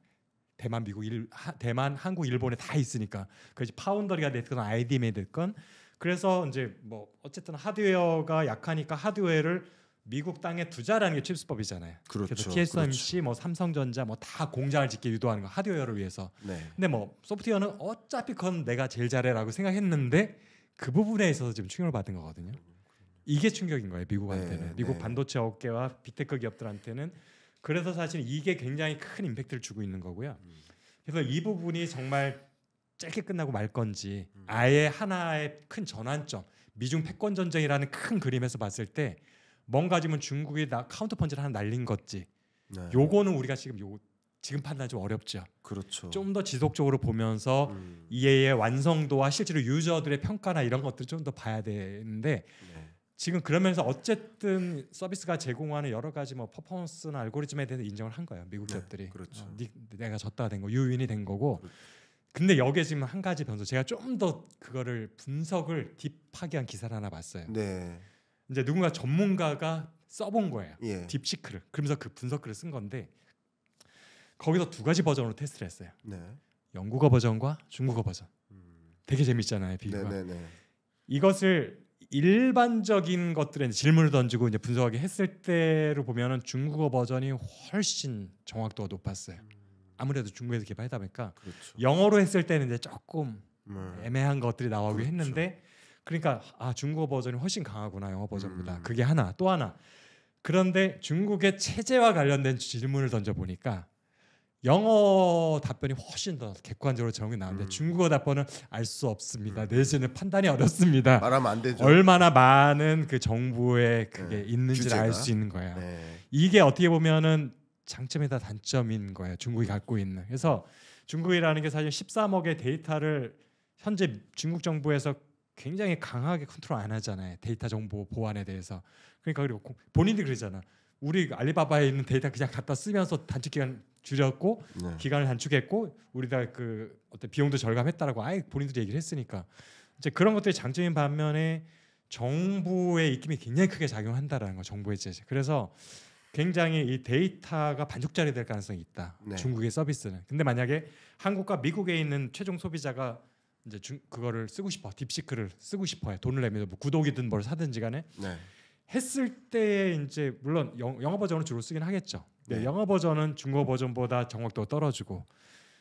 Speaker 2: 대만, 한국, 일본에 다 있으니까 그래서 파운더리가 됐건 IDM이 됐건 그래서 이제 뭐 어쨌든 하드웨어가 약하니까 하드웨어를 미국 땅에 두자라는 게 칩스법이잖아요.
Speaker 1: 그렇죠.
Speaker 2: 그래서 TSMC, 뭐 삼성전자 뭐 다 공장을 짓게 유도하는 거 하드웨어를 위해서.
Speaker 1: 네.
Speaker 2: 근데 뭐 소프트웨어는 어차피 그건 내가 제일 잘해라고 생각했는데 그 부분에 있어서 지금 충격을 받은 거거든요. 이게 충격인 거예요 미국한테는.
Speaker 1: 네,
Speaker 2: 미국
Speaker 1: 네.
Speaker 2: 반도체 업계와 빅테크 기업들한테는. 그래서 사실 이게 굉장히 큰 임팩트를 주고 있는 거고요. 그래서 이 부분이 정말 짧게 끝나고 말 건지 아예 하나의 큰 전환점, 미중 패권 전쟁이라는 큰 그림에서 봤을 때 뭔가 지금 중국이 카운터 펀치를 하나 날린 것지.
Speaker 1: 네.
Speaker 2: 요거는 우리가 지금 판단 좀 어렵죠.
Speaker 1: 그렇죠.
Speaker 2: 좀 더 지속적으로 보면서 EA의 완성도와 실제로 유저들의 평가나 이런 것들 좀 더 봐야 되는데
Speaker 1: 네.
Speaker 2: 지금 그러면서 어쨌든 서비스가 제공하는 여러 가지 뭐 퍼포먼스나 알고리즘에 대해서 인정을 한 거예요. 미국 기업들이.
Speaker 1: 그렇죠.
Speaker 2: 내가 졌다 된 거, 유인이 된 거고.
Speaker 1: 그렇죠.
Speaker 2: 근데 여기에 지금 한 가지 변수. 제가 좀 더 그거를 분석을 딥하게 한 기사를 하나 봤어요.
Speaker 1: 네.
Speaker 2: 이제 누군가 전문가가 써본 거예요.
Speaker 1: 예.
Speaker 2: 딥시크를. 그러면서 그 분석글을 쓴 건데 거기서 두 가지 버전으로 테스트를 했어요.
Speaker 1: 네.
Speaker 2: 영국어 버전과 중국어 버전. 되게 재밌잖아요, 비교가.
Speaker 1: 네네네.
Speaker 2: 이것을 일반적인 것들에 질문을 던지고 이제 분석하게 했을 때로 보면은 중국어 버전이 훨씬 정확도가 높았어요. 아무래도 중국에서 개발하다 보니까
Speaker 1: 그렇죠.
Speaker 2: 영어로 했을 때는 이제 조금
Speaker 1: 네.
Speaker 2: 애매한 것들이 나오긴
Speaker 1: 그렇죠.
Speaker 2: 했는데 그러니까 중국어 버전이 훨씬 강하구나 영어 버전보다.
Speaker 1: 음.
Speaker 2: 그게 하나. 또 하나. 그런데 중국의 체제와 관련된 질문을 던져 보니까 영어 답변이 훨씬 더 객관적으로 정이 나오는데 중국어 답변은 알 수 없습니다. 내지는 판단이 어렵습니다.
Speaker 1: 말하면 안 되죠.
Speaker 2: 얼마나 많은 그 정보에 그게
Speaker 1: 네,
Speaker 2: 있는지를
Speaker 1: 규제가.
Speaker 2: 알 수 있는 거예요.
Speaker 1: 네.
Speaker 2: 이게 어떻게 보면은 장점이다 단점인 거예요. 중국이 갖고 있는. 그래서 중국이라는 게 사실 13억의 데이터를 현재 중국 정부에서 굉장히 강하게 컨트롤 안 하잖아요. 데이터 정보 보안에 대해서. 그러니까 그리고 본인들이 그러잖아. 우리 알리바바에 있는 데이터 그냥 갖다 쓰면서 단축 기간 줄였고
Speaker 1: 네.
Speaker 2: 기간을 단축했고 우리가 그 어떤 비용도 절감했다라고 아예 본인들이 얘기를 했으니까 이제 그런 것들이 장점인 반면에 정부의 입김이 굉장히 크게 작용한다라는 거 정부의 제재. 그래서 굉장히 이 데이터가 반쪽짜리 될 가능성이 있다.
Speaker 1: 네.
Speaker 2: 중국의 서비스는. 근데 만약에 한국과 미국에 있는 최종 소비자가 이제 그거를 쓰고 싶어, 딥시크를 쓰고 싶어요. 돈을 내면 뭐 구독이든 뭘 사든지 간에
Speaker 1: 네.
Speaker 2: 했을 때 이제 물론 영어 버전을 주로 쓰긴 하겠죠. 네. 영어 버전은 중국어 버전보다 정확도가 떨어지고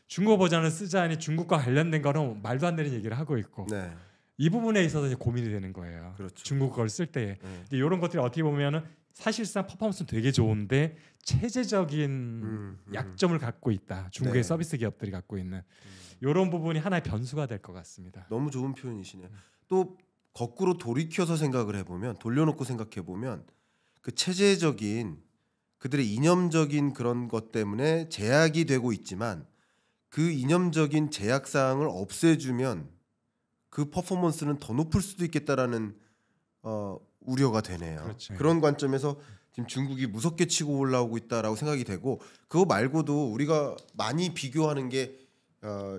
Speaker 2: 중국어 버전을 쓰자니 중국과 관련된 거는 말도 안 되는 얘기를 하고 있고
Speaker 1: 네.
Speaker 2: 이 부분에 있어서 이제 고민이 되는 거예요.
Speaker 1: 그렇죠.
Speaker 2: 중국 걸 쓸 때.
Speaker 1: 네.
Speaker 2: 이런 것들이 어떻게 보면은 사실상 퍼포먼스는 되게 좋은데 체제적인 약점을 갖고 있다. 중국의
Speaker 1: 네.
Speaker 2: 서비스 기업들이 갖고 있는 이런 부분이 하나의 변수가 될 것 같습니다.
Speaker 1: 너무 좋은 표현이시네요. 또 거꾸로 돌이켜서 생각을 해보면 돌려놓고 생각해보면 그 체제적인 그들의 이념적인 그런 것 때문에 제약이 되고 있지만 그 이념적인 제약 사항을 없애주면 그 퍼포먼스는 더 높을 수도 있겠다라는 우려가 되네요.
Speaker 2: 그렇죠.
Speaker 1: 그런 관점에서 지금 중국이 무섭게 치고 올라오고 있다라고 생각이 되고 그거 말고도 우리가 많이 비교하는 게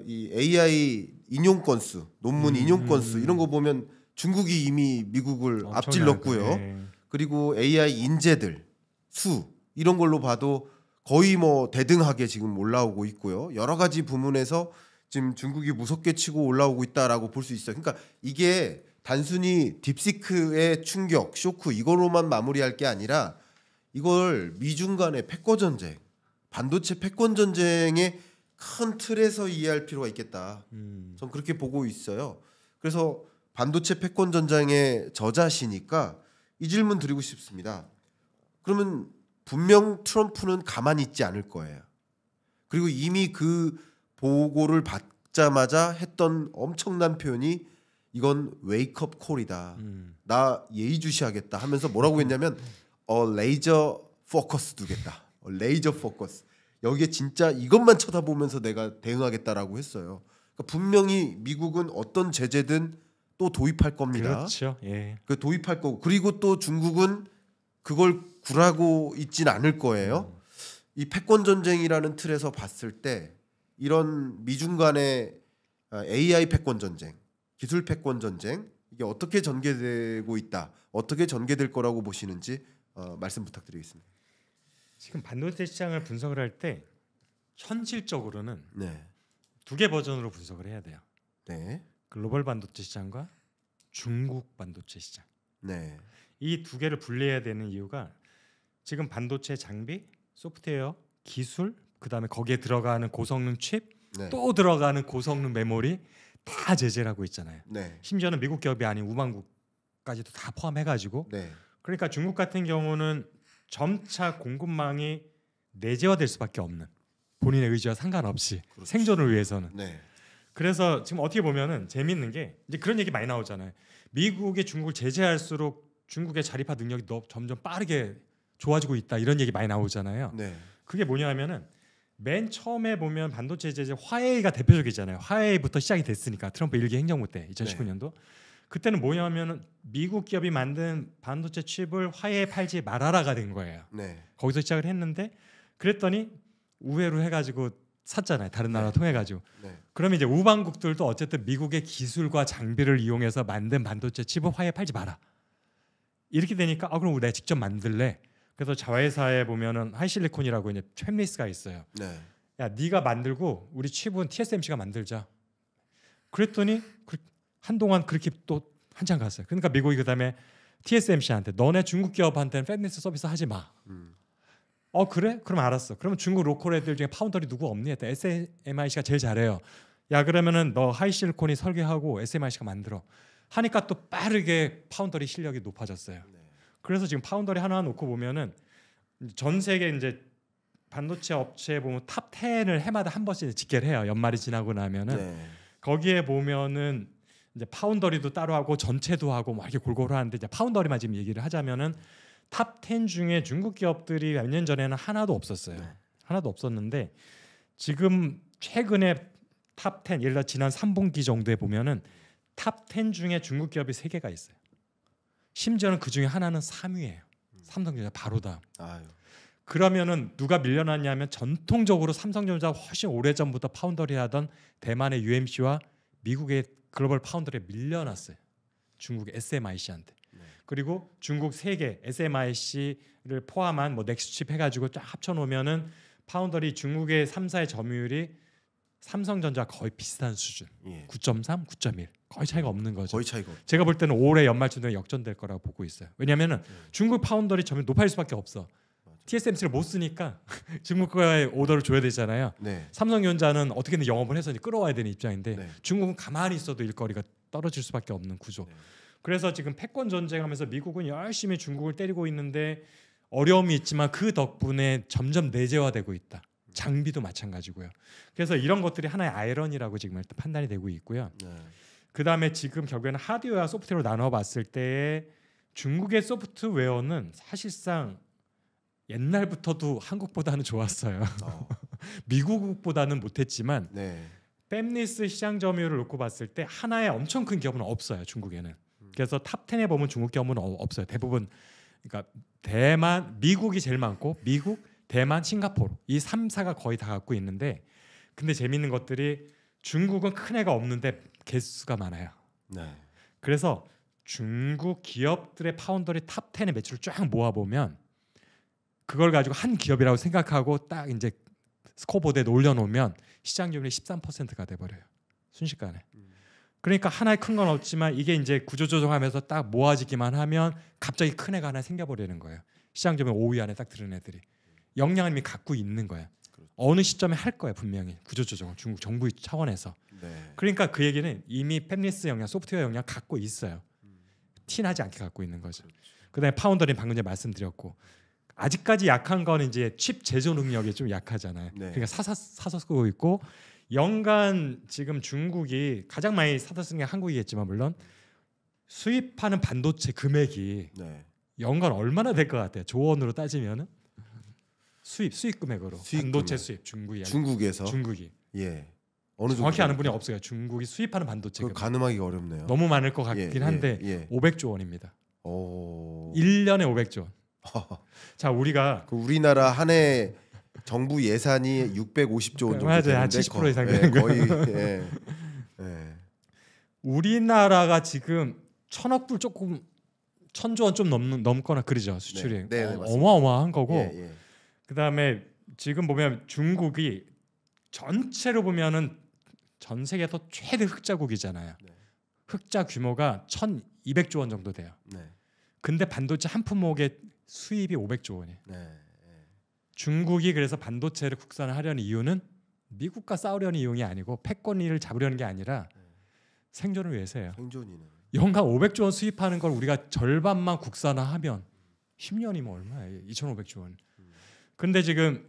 Speaker 1: 이 AI 인용 건수, 논문 인용 건수 이런 거 보면 중국이 이미 미국을 앞질렀고요.
Speaker 2: 네.
Speaker 1: 그리고 AI 인재들 수 이런 걸로 봐도 거의 뭐 대등하게 지금 올라오고 있고요. 여러 가지 부문에서 지금 중국이 무섭게 치고 올라오고 있다라고 볼 수 있어요. 그러니까 이게 단순히 딥시크의 충격, 쇼크 이거로만 마무리할 게 아니라 이걸 미중 간의 패권 전쟁, 반도체 패권 전쟁의 큰 틀에서 이해할 필요가 있겠다. 전 그렇게 보고 있어요. 그래서 반도체 패권 전쟁의 저자시니까 이 질문 드리고 싶습니다. 그러면 분명 트럼프는 가만히 있지 않을 거예요. 그리고 이미 그 보고를 받자마자 했던 엄청난 표현이 이건 웨이크업 콜이다. 나 예의주시하겠다 하면서 뭐라고 했냐면 레이저 포커스 두겠다. 레이저 포커스. 여기에 진짜 이것만 쳐다보면서 내가 대응하겠다라고 했어요. 그러니까 분명히 미국은 어떤 제재든 또 도입할 겁니다.
Speaker 2: 그렇죠. 예.
Speaker 1: 그 도입할 거고 그리고 또 중국은 그걸 굴하고 있진 않을 거예요. 이 패권 전쟁이라는 틀에서 봤을 때 이런 미중 간의 AI 패권 전쟁, 기술 패권 전쟁 이게 어떻게 전개되고 있다, 어떻게 전개될 거라고 보시는지 말씀 부탁드리겠습니다.
Speaker 2: 지금 반도체 시장을 분석을 할 때 현실적으로는
Speaker 1: 네,
Speaker 2: 두 개 버전으로 분석을 해야 돼요.
Speaker 1: 네,
Speaker 2: 글로벌 반도체 시장과 중국 반도체 시장.
Speaker 1: 네,
Speaker 2: 이 두 개를 분리해야 되는 이유가 지금 반도체 장비, 소프트웨어, 기술, 그다음에 거기에 들어가는 고성능 칩,
Speaker 1: 네,
Speaker 2: 또 들어가는 고성능 메모리 다 제재를 하고 있잖아요.
Speaker 1: 네,
Speaker 2: 심지어는 미국 기업이 아닌 우방국까지도 다 포함해가지고
Speaker 1: 네,
Speaker 2: 그러니까 중국 같은 경우는 점차 공급망이 내재화될 수밖에 없는 본인의 의지와 상관없이
Speaker 1: 그렇죠.
Speaker 2: 생존을 위해서는.
Speaker 1: 네,
Speaker 2: 그래서 지금 어떻게 보면은 재밌는 게 이제 그런 얘기 많이 나오잖아요. 미국이 중국을 제재할수록 중국의 자립화 능력이 점점 빠르게 좋아지고 있다 이런 얘기 많이 나오잖아요.
Speaker 1: 네,
Speaker 2: 그게 뭐냐면은 맨 처음에 보면 반도체 제재 화웨이가 대표적이잖아요. 화웨이부터 시작이 됐으니까 트럼프 1기 행정부 때 2019년도 그때는 뭐냐면은 미국 기업이 만든 반도체 칩을 화웨이에 팔지 말아라가 된 거예요.
Speaker 1: 네,
Speaker 2: 거기서 시작을 했는데 그랬더니 우회로 해가지고 샀잖아요. 다른 나라 통해 가지고.
Speaker 1: 네,
Speaker 2: 그러면 이제 우방국들도 어쨌든 미국의 기술과 장비를 이용해서 만든 반도체 칩을 화웨이에 팔지 마라. 이렇게 되니까 그럼 내가 직접 만들래. 그래서 자회사에 보면은 하이실리콘이라고 이제 팹리스가 있어요.
Speaker 1: 네,
Speaker 2: 야, 네가 만들고 우리 칩은 TSMC가 만들자. 그랬더니 한동안 그렇게 또 한참 갔어요. 그러니까 미국이 그다음에 TSMC한테 너네 중국 기업한테는 팹리스 서비스 하지 마. 그래? 그럼 알았어. 그러면 중국 로컬 애들 중에 파운더리 누구 없니? 했더니 SMIC가 제일 잘해요. 야 그러면은 너 하이실리콘이 설계하고 SMIC가 만들어. 하니까 또 빠르게 파운더리 실력이 높아졌어요. 그래서 지금 파운더리 하나 놓고 보면은 전 세계 이제 반도체 업체 보면 탑 10을 해마다 한 번씩 집계를 해요. 연말이 지나고 나면은 거기에 보면은 이제 파운더리도 따로 하고 전체도 하고 막 이렇게 골고루 하는데 이제 파운더리만 지금 얘기를 하자면은 탑 10 중에 중국 기업들이 몇 년 전에는 하나도 없었어요. 하나도 없었는데 지금 최근에 탑 10, 예를 들어 지난 3분기 정도에 보면은 탑 10 중에 중국 기업이 3개가 있어요. 심지어는 그 중에 하나는 3위예요. 삼성전자 바로 다음. 그러면은 누가 밀려났냐면 전통적으로 삼성전자 훨씬 오래전부터 파운더리 하던 대만의 UMC와 미국의 글로벌 파운더리에 밀려났어요. 중국 SMIC한테. 그리고 중국 3개 SMIC를 포함한 뭐 넥스칩 해가지고 쫙 합쳐놓으면은 파운더리 중국의 3사의 점유율이 삼성전자 거의 비슷한 수준. 9.3, 9.1 거의 차이가 없는 거죠.
Speaker 1: 거의 차이가.
Speaker 2: 제가 볼 때는 올해 연말쯤 되면 역전될 거라고 보고 있어요. 왜냐하면은 중국 파운더리 점유율 높아질 수밖에 없어. TSMC를 못 쓰니까 중국 거에 오더를 줘야 되잖아요. 삼성전자는 어떻게든 영업을 해서 끌어와야 되는 입장인데 중국은 가만히 있어도 일거리가 떨어질 수밖에 없는 구조. 그래서 지금 패권 전쟁하면서 미국은 열심히 중국을 때리고 있는데 어려움이 있지만 그 덕분에 점점 내재화되고 있다. 장비도 마찬가지고요. 그래서 이런 것들이 하나의 아이러니라고 지금 일단 판단이 되고 있고요. 그다음에 지금 결국에는 하드웨어와 소프트웨어로 나눠봤을 때 중국의 소프트웨어는 사실상 옛날부터도 한국보다는 좋았어요. 미국보다는 못했지만 팹리스 시장 점유율을 놓고 봤을 때 하나의 엄청 큰 기업은 없어요. 중국에는. 그래서 탑 10에 보면 중국 기업은 없어요. 대부분 그러니까 대만, 미국이 제일 많고 미국, 대만, 싱가포르 이 3사가 거의 다 갖고 있는데 근데 재밌는 것들이 중국은 큰 애가 없는데 개수가 많아요. 그래서 중국 기업들의 파운더리 탑 10의 매출을 쫙 모아보면 그걸 가지고 한 기업이라고 생각하고 딱 이제 스코어보드에 올려놓으면 시장 점유율이 13%가 돼버려요. 순식간에. 그러니까 하나의 큰 건 없지만 이게 이제 구조조정하면서 딱 모아지기만 하면 갑자기 큰 애가 하나 생겨버리는 거예요. 시장 점유율 5위 안에 딱 드는 애들이. 역량을 이미 갖고 있는 거예요. 어느 시점에 할 거예요. 분명히 구조조정을 중국 정부 차원에서. 그러니까 그 얘기는 이미 팹리스 역량, 소프트웨어 역량 갖고 있어요. 티나지 않게 갖고 있는 거죠. 그다음에 파운더리는 방금 전에 말씀드렸고 아직까지 약한 거는 이제 칩 제조 능력이 좀 약하잖아요. 그러니까 사서 쓰고 있고 연간 지금 중국이 가장 많이 사서 쓰는 게 한국이겠지만 물론 수입하는 반도체 금액이 연간 얼마나 될 것 같아요? 조 원으로 따지면은 수입 금액으로 반도체 수입
Speaker 1: 중국에서
Speaker 2: 중국이
Speaker 1: 어느
Speaker 2: 정확히 아는 분이 없어요. 중국이 수입하는 반도체 금액.
Speaker 1: 가늠하기 어렵네요.
Speaker 2: 너무 많을 것 같긴 한데 500조 원입니다. 1년에 500조 원. 자 우리가
Speaker 1: 우리나라 한 해 정부 예산이 650조 원 정도
Speaker 2: 되는데 한 70% 이상 되는 거예요. 우리나라가 지금 1,000억 불 조금 1,000조 원 좀 넘거나 그러죠. 수출이 어마어마한 거고 그다음에 지금 보면 중국이 전체로 보면은 전 세계에서 최대 흑자국이잖아요. 흑자 규모가 1,200조 원 정도 돼요. 근데 반도체 한 품목의 수입이 500조 원이에요. 중국이 그래서 반도체를 국산을 하려는 이유는 미국과 싸우려는 이유가 아니고 패권을 잡으려는 게 아니라 생존을 위해서예요. 연간 500조 원 수입하는 걸 우리가 절반만 국산화하면 10년이면 얼마예요? 2,500조 원. 근데 지금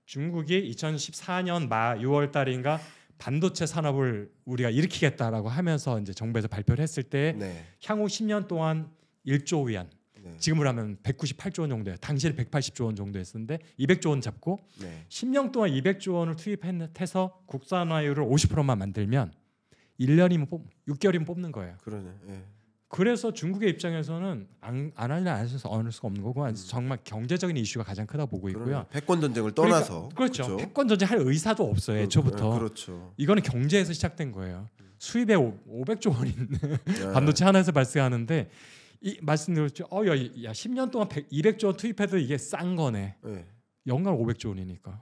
Speaker 2: 중국이 2014년 말 6월 달인가 반도체 산업을 우리가 일으키겠다라고 하면서 이제 정부에서 발표를 했을 때 향후 10년 동안 1조 위안 지금으로 하면 198조 원 정도예요. 당시에 180조 원 정도 했었는데 200조 원 잡고 10년 동안 200조 원을 투입해서 국산화율을 50%만 만들면 1년이면 6개월이면 뽑는 거예요. 그래서 중국의 입장에서는 안 하려 안 해서 어느 수가 없는 거고 정말 경제적인 이슈가 가장 크다 보고 있고요.
Speaker 1: 패권 전쟁을 떠나서
Speaker 2: 그렇죠. 패권 전쟁 할 의사도 없어요. 애초부터. 이거는 경제에서 시작된 거예요. 수입에 500조 원인 반도체 하나에서 발생하는데 이 말씀드렸죠. 야 10년 동안 200조 원 투입해도 이게 싼 거네. 연간 500조 원이니까.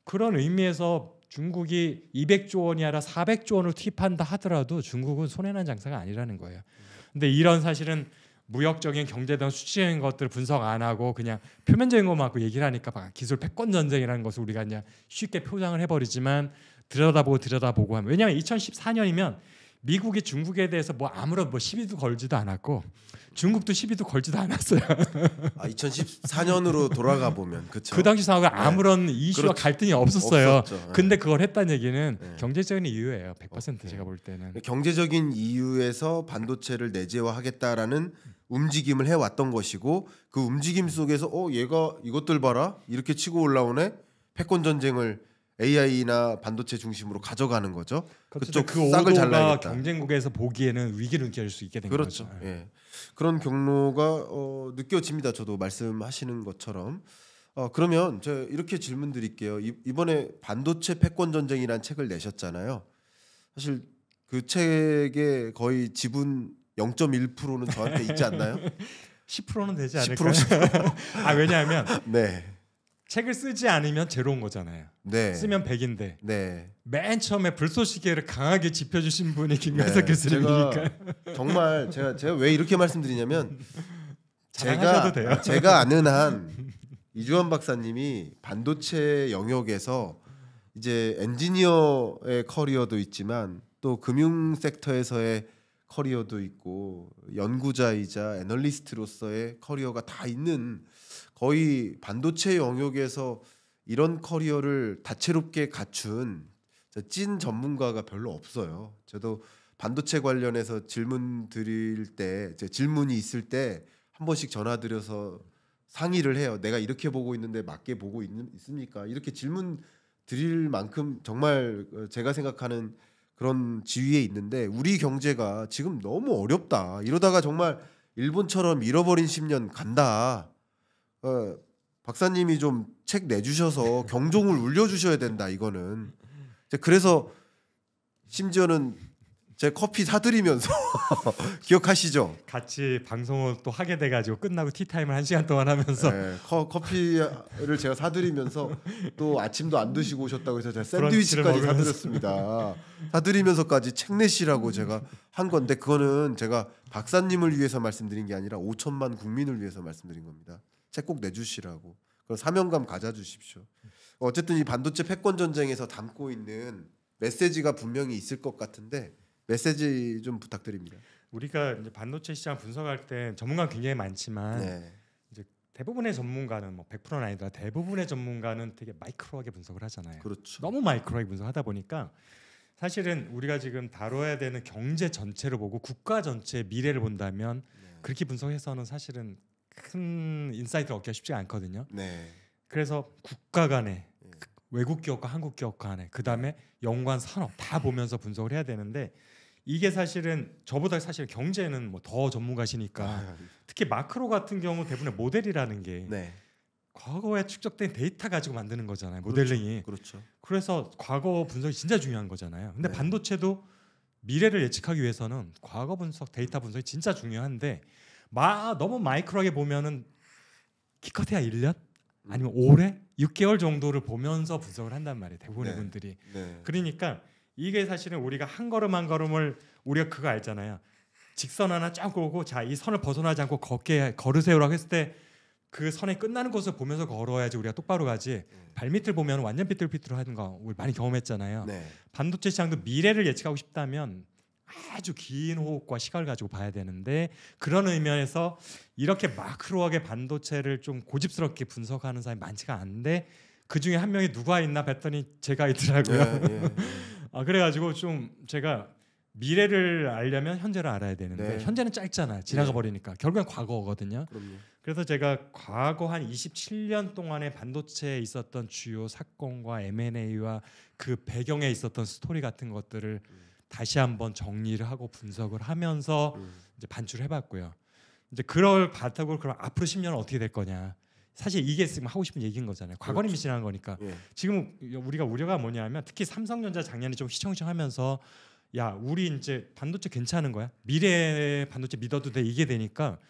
Speaker 2: 그런 의미에서 중국이 200조 원이 아니라 400조 원을 투입한다 하더라도 중국은 손해난 장사가 아니라는 거예요. 근데 이런 사실은 무역적인 경제적 수치적인 것들을 분석 안 하고 그냥 표면적인 것만 갖고 얘기를 하니까 막 기술 패권 전쟁이라는 것을 우리가 그냥 쉽게 표장을 해버리지만 들여다보고 하면, 왜냐하면 2014년이면 미국이 중국에 대해서 뭐 아무런 뭐 시비도 걸지도 않았고 중국도 시비도 걸지도 않았어요.
Speaker 1: 2014년으로 돌아가 보면 그렇죠.
Speaker 2: 그 당시 상황은 아무런 이슈와
Speaker 1: 그렇죠.
Speaker 2: 갈등이 없었어요.
Speaker 1: 없었죠.
Speaker 2: 근데 그걸 했다는 얘기는 경제적인 이유예요. 100% 제가 볼 때는.
Speaker 1: 경제적인 이유에서 반도체를 내재화하겠다라는 움직임을 해왔던 것이고, 그 움직임 속에서 얘가 이것들 봐라 이렇게 치고 올라오네, 패권 전쟁을 AI나 반도체 중심으로 가져가는 거죠.
Speaker 2: 그쪽
Speaker 1: 그쪽
Speaker 2: 그
Speaker 1: 싹을
Speaker 2: 오도가
Speaker 1: 잘라야겠다.
Speaker 2: 경쟁국에서 보기에는 위기를 느낄 수 있게 된
Speaker 1: 그렇죠.
Speaker 2: 거죠.
Speaker 1: 예. 그런 경로가 느껴집니다. 저도 말씀하시는 것처럼. 그러면 제가 이렇게 질문 드릴게요. 이번에 반도체 패권 전쟁이라는 책을 내셨잖아요. 사실 그 책의 거의 지분 0.1%는 저한테 있지 않나요?
Speaker 2: 10%는 되지 않을까요?
Speaker 1: 10%?
Speaker 2: 아, 왜냐하면
Speaker 1: 네.
Speaker 2: 책을 쓰지 않으면 제로인 거잖아요.
Speaker 1: 네.
Speaker 2: 쓰면 100인데
Speaker 1: 네.
Speaker 2: 맨 처음에 불쏘시개를 강하게 짚어주신 분이 김광석
Speaker 1: 네.
Speaker 2: 교수님이니까.
Speaker 1: 정말 제가 왜 이렇게 말씀드리냐면
Speaker 2: 자랑하셔도 돼요.
Speaker 1: 제가 아는 한 이주환 박사님이 반도체 영역에서 이제 엔지니어의 커리어도 있지만 또 금융 섹터에서의 커리어도 있고 연구자이자 애널리스트로서의 커리어가 다 있는, 거의 반도체 영역에서 이런 커리어를 다채롭게 갖춘 찐 전문가가 별로 없어요. 저도 반도체 관련해서 질문 드릴 때, 질문이 있을 때 한 번씩 전화드려서 상의를 해요. 내가 이렇게 보고 있는데 맞게 보고 있습니까? 이렇게 질문 드릴 만큼 정말 제가 생각하는 그런 지위에 있는데, 우리 경제가 지금 너무 어렵다. 이러다가 정말 일본처럼 잃어버린 10년 간다. 박사님이 좀 책 내주셔서 경종을 울려주셔야 된다. 이거는. 그래서 심지어는 제 커피 사드리면서 기억하시죠?
Speaker 2: 같이 방송을 또 하게 돼가지고 끝나고 티타임을 1시간 동안 하면서
Speaker 1: 네, 커피를 제가 사드리면서 또 아침도 안 드시고 오셨다고 해서 제가 샌드위치까지 사드렸습니다. 사드리면서까지 책 내시라고 제가 한 건데, 그거는 제가 박사님을 위해서 말씀드린 게 아니라 5천만 국민을 위해서 말씀드린 겁니다. 책 꼭 내주시라고. 그런 사명감 가져주십시오. 어쨌든 이 반도체 패권 전쟁에서 담고 있는 메시지가 분명히 있을 것 같은데, 메시지 좀 부탁드립니다.
Speaker 2: 우리가 이제 반도체 시장 분석할 때 전문가 굉장히 많지만
Speaker 1: 네.
Speaker 2: 이제 대부분의 전문가는 뭐 100%는 아니더라 대부분의 전문가는 되게 마이크로하게 분석을 하잖아요.
Speaker 1: 그렇죠.
Speaker 2: 너무 마이크로하게 분석하다 보니까 사실은 우리가 지금 다뤄야 되는 경제 전체를 보고 국가 전체의 미래를 본다면 그렇게 분석해서는 사실은 큰 인사이트를 얻기가 쉽지 않거든요.
Speaker 1: 네.
Speaker 2: 그래서 국가 간에 외국 기업과 한국 기업 간에 그다음에 연관 산업 다 보면서 분석을 해야 되는데, 이게 사실은 저보다 사실 경제는 뭐 더 전문가시니까 특히 마크로 같은 경우 대부분의 모델이라는 게
Speaker 1: 네.
Speaker 2: 과거에 축적된 데이터 가지고 만드는 거잖아요. 모델링이.
Speaker 1: 그렇죠.
Speaker 2: 그래서 과거 분석이 진짜 중요한 거잖아요. 근데
Speaker 1: 네.
Speaker 2: 반도체도 미래를 예측하기 위해서는 과거 분석, 데이터 분석이 진짜 중요한데 너무 마이크로하게 보면은 기껏해야 1년 아니면 올해 6개월 정도를 보면서 분석을 한단 말이에요. 대부분의
Speaker 1: 네.
Speaker 2: 분들이.
Speaker 1: 네.
Speaker 2: 그러니까 이게 사실은 우리가 한 걸음 한 걸음을 우리가 그거 알잖아요. 직선 하나 쫙 오고 자 이 선을 벗어나지 않고 걸으세요라고 했을 때 그 선에 끝나는 곳을 보면서 걸어야지 우리가 똑바로 가지. 발밑을 보면 완전 삐뚤삐뚤하는 거 우리 많이 경험했잖아요.
Speaker 1: 네.
Speaker 2: 반도체 시장도 미래를 예측하고 싶다면 아주 긴 호흡과 시간을 가지고 봐야 되는데, 그런 의미에서 이렇게 마크로하게 반도체를 좀 고집스럽게 분석하는 사람이 많지가 않은데 그 중에 한 명이 누가 있나 봤더니 제가 있더라고요.
Speaker 1: 예.
Speaker 2: 그래가지고 좀 제가 미래를 알려면 현재를 알아야 되는데
Speaker 1: 네.
Speaker 2: 현재는 짧잖아요. 지나가 버리니까 결국엔 과거거든요.
Speaker 1: 그럼요.
Speaker 2: 그래서 제가 과거 한 27년 동안에 반도체에 있었던 주요 사건과 M&A와 그 배경에 있었던 스토리 같은 것들을 다시 한번 정리를 하고 분석을 하면서 이제 반출을 해봤고요. 이제 그럴 바탕으로 그럼 앞으로 10년은 어떻게 될 거냐. 사실 이게 지금 하고 싶은 얘기인 거잖아요. 과거는
Speaker 1: 그렇죠.
Speaker 2: 미신한 거니까.
Speaker 1: 예.
Speaker 2: 지금 우리가 우려가 뭐냐면 특히 삼성전자 작년에 좀 휘청휘청하면서 야 우리 이제 반도체 괜찮은 거야? 미래 반도체 믿어도 돼 이게 되니까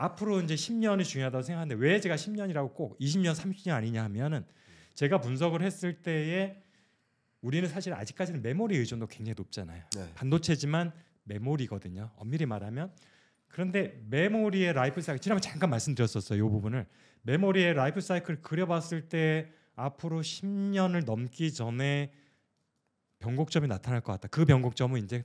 Speaker 2: 앞으로 이제 10년이 중요하다고 생각하는데 왜 제가 10년이라고 꼭 20년 30년 아니냐 하면은 제가 분석을 했을 때에 우리는 사실 아직까지는 메모리 의존도 굉장히 높잖아요.
Speaker 1: 네.
Speaker 2: 반도체지만 메모리거든요. 엄밀히 말하면. 그런데 메모리의 라이프 사이클 지난번에 잠깐 말씀드렸었어요. 이 부분을 메모리의 라이프 사이클을 그려봤을 때 앞으로 10년을 넘기 전에 변곡점이 나타날 것 같다. 그 변곡점은 이제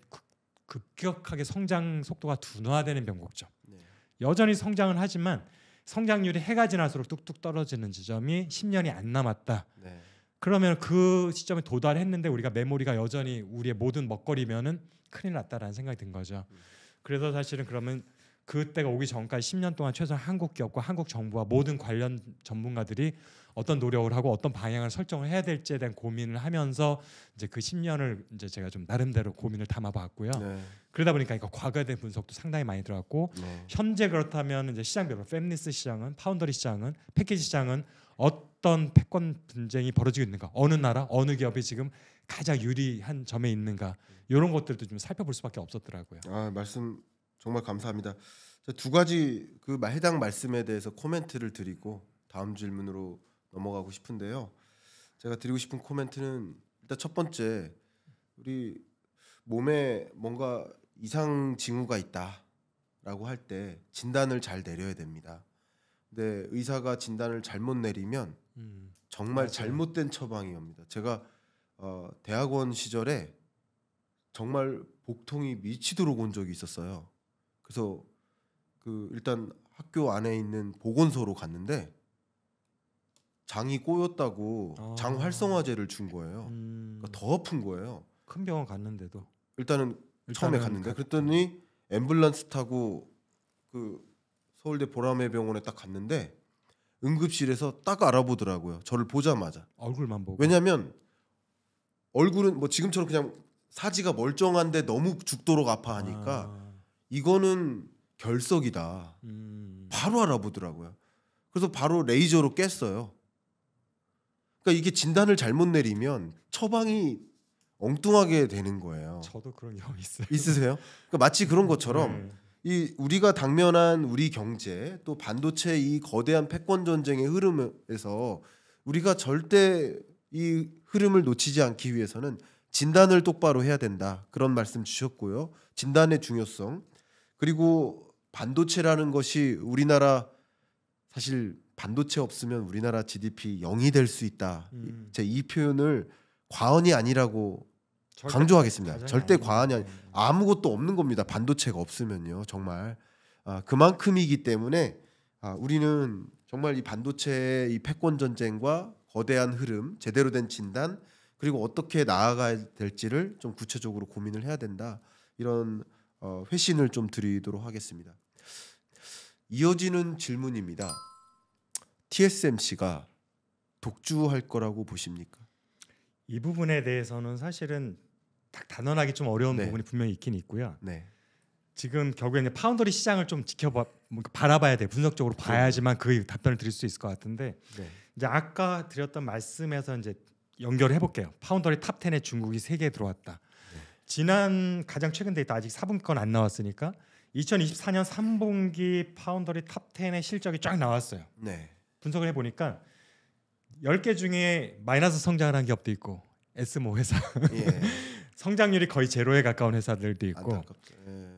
Speaker 2: 급격하게 성장 속도가 둔화되는 변곡점.
Speaker 1: 네.
Speaker 2: 여전히 성장은 하지만 성장률이 해가 지날수록 뚝뚝 떨어지는 지점이 10년이 안 남았다.
Speaker 1: 네.
Speaker 2: 그러면 그 시점에 도달했는데 우리가 메모리가 여전히 우리의 모든 먹거리면은 큰일 났다라는 생각이 든 거죠. 그래서 사실은 그러면 그때가 오기 전까지 10년 동안 최소한 한국 기업과 한국 정부와 모든 관련 전문가들이 어떤 노력을 하고 어떤 방향을 설정을 해야 될지에 대한 고민을 하면서 이제 그 10년을 이제 제가 좀 나름대로 고민을 담아봤고요.
Speaker 1: 네.
Speaker 2: 그러다 보니까 이거 과거에 대한 분석도 상당히 많이 들어갔고
Speaker 1: 네.
Speaker 2: 현재 그렇다면 이제 시장별로 팹리스 시장은 파운더리 시장은 패키지 시장은 어떤 패권 분쟁이 벌어지고 있는가, 어느 나라 어느 기업이 지금 가장 유리한 점에 있는가 이런 것들도 좀 살펴볼 수밖에 없었더라고요.
Speaker 1: 아, 말씀 정말 감사합니다. 두 가지 그 해당 말씀에 대해서 코멘트를 드리고 다음 질문으로 넘어가고 싶은데요. 제가 드리고 싶은 코멘트는 일단 첫 번째, 우리 몸에 뭔가 이상 징후가 있다라고 할 때 진단을 잘 내려야 됩니다. 근데 의사가 진단을 잘못 내리면 정말
Speaker 2: 맞아요.
Speaker 1: 잘못된 처방이 옵니다. 제가 대학원 시절에 정말 복통이 미치도록 온 적이 있었어요. 그래서 그 일단 학교 안에 있는 보건소로 갔는데 장이 꼬였다고 장 활성화제를 준 거예요. 그러니까 더 아픈 거예요.
Speaker 2: 큰 병원 갔는데도
Speaker 1: 일단은 처음에 갔는데 그랬더니 앰뷸런스 타고 그 서울대 보라매 병원에 딱 갔는데 응급실에서 딱 알아보더라고요. 저를 보자마자.
Speaker 2: 얼굴만 보고.
Speaker 1: 왜냐면 얼굴은 뭐 지금처럼 그냥 사지가 멀쩡한데 너무 죽도록 아파하니까 이거는 결석이다. 바로 알아보더라고요. 그래서 바로 레이저로 깼어요. 그러니까 이게 진단을 잘못 내리면 처방이 엉뚱하게 되는 거예요.
Speaker 2: 저도 그런 경험 있어요.
Speaker 1: 있으세요? 그러니까 마치 그런 것처럼
Speaker 2: 네.
Speaker 1: 이 우리가 당면한 우리 경제 또 반도체 이 거대한 패권 전쟁의 흐름에서 우리가 절대 이 흐름을 놓치지 않기 위해서는 진단을 똑바로 해야 된다. 그런 말씀 주셨고요. 진단의 중요성. 그리고 반도체라는 것이 우리나라 사실 반도체 없으면 우리나라 GDP 0이 될 수 있다. 제 이 표현을 과언이 아니라고 강조하겠습니다. 절대 과언이 아니. 아무것도 없는 겁니다. 반도체가 없으면요. 정말 그만큼이기 때문에 우리는 정말 이 반도체의 이 패권 전쟁과 거대한 흐름, 제대로 된 진단 그리고 어떻게 나아가야 될지를 좀 구체적으로 고민을 해야 된다. 이런 회신을 좀 드리도록 하겠습니다. 이어지는 질문입니다. TSMC가 독주할 거라고 보십니까?
Speaker 2: 이 부분에 대해서는 사실은 딱 단언하기 좀 어려운
Speaker 1: 네.
Speaker 2: 부분이 분명히 있긴 있고요.
Speaker 1: 네.
Speaker 2: 지금 결국에는 파운더리 시장을 좀 바라봐야 돼. 분석적으로 봐야지만 그 답변을 드릴 수 있을 것 같은데
Speaker 1: 네.
Speaker 2: 이제 아까 드렸던 말씀에서 이제 연결해 볼게요. 파운더리 탑 10에 중국이 3개 들어왔다. 지난 가장 최근 데이터 아직 4분기 건 안 나왔으니까 2024년 3분기 파운더리 탑 10의 실적이 쫙 나왔어요.
Speaker 1: 네.
Speaker 2: 분석을 해 보니까 10개 중에 마이너스 성장을 한 기업도 있고 S5 회사
Speaker 1: 예.
Speaker 2: 성장률이 거의 제로에 가까운 회사들도 있고
Speaker 1: 안타깝죠. 예.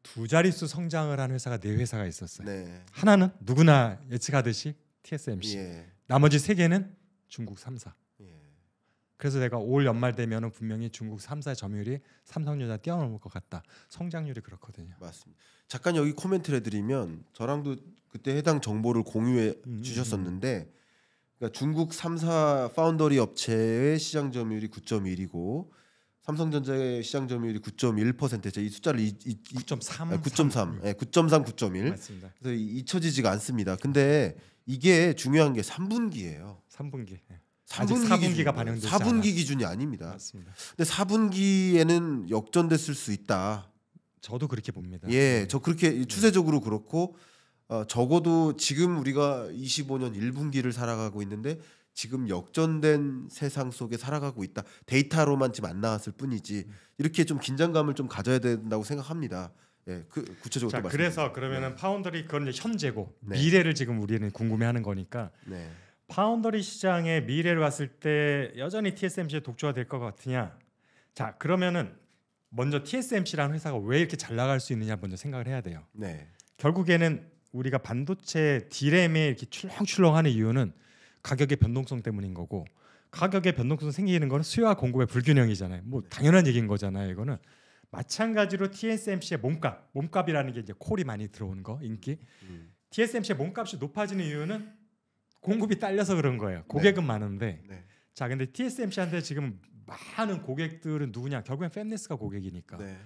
Speaker 2: 두 자릿수 성장을 한 회사가 4회사가 있었어요.
Speaker 1: 네.
Speaker 2: 하나는 누구나 예측하듯이 TSMC.
Speaker 1: 예.
Speaker 2: 나머지 3개는 중국 3사.
Speaker 1: 예.
Speaker 2: 그래서 내가 올 연말 되면은 분명히 중국 3사의 점유율이 삼성전자 뛰어넘을 것 같다. 성장률이 그렇거든요.
Speaker 1: 맞습니다. 잠깐 여기 코멘트를 해드리면 저랑도 그때 해당 정보를 공유해 주셨었는데 그러니까 중국 3사 파운더리 업체의 시장 점유율이 9.1이고 삼성전자의 시장 점유율이 9.1%. 이 숫자를
Speaker 2: 9.3,
Speaker 1: 9.3, 9.3, 9.1.
Speaker 2: 맞습니다.
Speaker 1: 그래서 잊혀지지가 않습니다. 근데 이게 중요한 게 3분기예요.
Speaker 2: 3분기.
Speaker 1: 4분기가
Speaker 2: 반영되지
Speaker 1: 4분기
Speaker 2: 않아.
Speaker 1: 기준이 아닙니다.
Speaker 2: 맞습니다.
Speaker 1: 근데 4분기에는 역전됐을 수 있다.
Speaker 2: 저도 그렇게 봅니다.
Speaker 1: 예, 저 그렇게 추세적으로 그렇고 적어도 지금 우리가 25년 1분기를 살아가고 있는데 지금 역전된 세상 속에 살아가고 있다. 데이터로만 지금 안 나왔을 뿐이지 이렇게 좀 긴장감을 좀 가져야 된다고 생각합니다. 예, 그 구체적으로
Speaker 2: 자,
Speaker 1: 또
Speaker 2: 그래서 그러면은 파운더리 그건 이제 현재고
Speaker 1: 네.
Speaker 2: 미래를 지금 우리는 궁금해하는 거니까
Speaker 1: 네.
Speaker 2: 파운더리 시장의 미래를 봤을 때 여전히 TSMC의 독주가 될 것 같으냐? 자, 그러면은 먼저 TSMC라는 회사가 왜 이렇게 잘 나갈 수 있느냐 먼저 생각을 해야 돼요.
Speaker 1: 네.
Speaker 2: 결국에는 우리가 반도체 D램에 이렇게 출렁출렁하는 이유는 가격의 변동성 때문인 거고, 가격의 변동성 생기는 거는 수요와 공급의 불균형이잖아요. 뭐 당연한 얘기인 거잖아요. 이거는 마찬가지로 TSMC의 몸값이라는 게 이제 콜이 많이 들어오는 거, 인기. TSMC의 몸값이 높아지는 이유는 공급이 딸려서 그런 거예요. 고객은 많은데.
Speaker 1: 네.
Speaker 2: 자, 근데 TSMC한테 지금 많은 고객들은 누구냐? 결국엔 팹리스가 고객이니까.
Speaker 1: 네.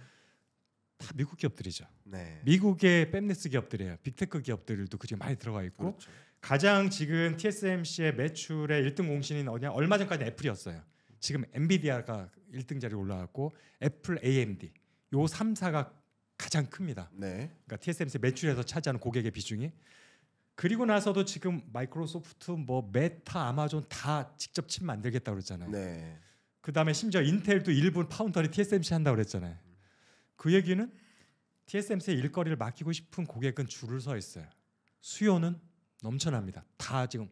Speaker 2: 다 미국 기업들이죠.
Speaker 1: 네.
Speaker 2: 미국의 팹리스 기업들이에요. 빅테크 기업들도 그중에 많이 들어가 있고,
Speaker 1: 그렇죠. 가장
Speaker 2: 지금 TSMC의 매출의 1등 공신인 어디냐? 얼마 전까지 애플이었어요. 지금 엔비디아가 1등 자리에 올라왔고, 애플, AMD 요 3사가 가장 큽니다.
Speaker 1: 네.
Speaker 2: 그러니까 TSMC 매출에서 차지하는 고객의 비중이. 그리고 나서도 지금 마이크로소프트, 뭐 메타, 아마존 다 직접 칩 만들겠다고 그랬잖아요.
Speaker 1: 네.
Speaker 2: 그다음에 심지어 인텔도 일부 파운더리 TSMC 한다고 그랬잖아요. 그 얘기는 TSMC의 일거리를 맡기고 싶은 고객은 줄을 서 있어요. 수요는 넘쳐납니다. 다 지금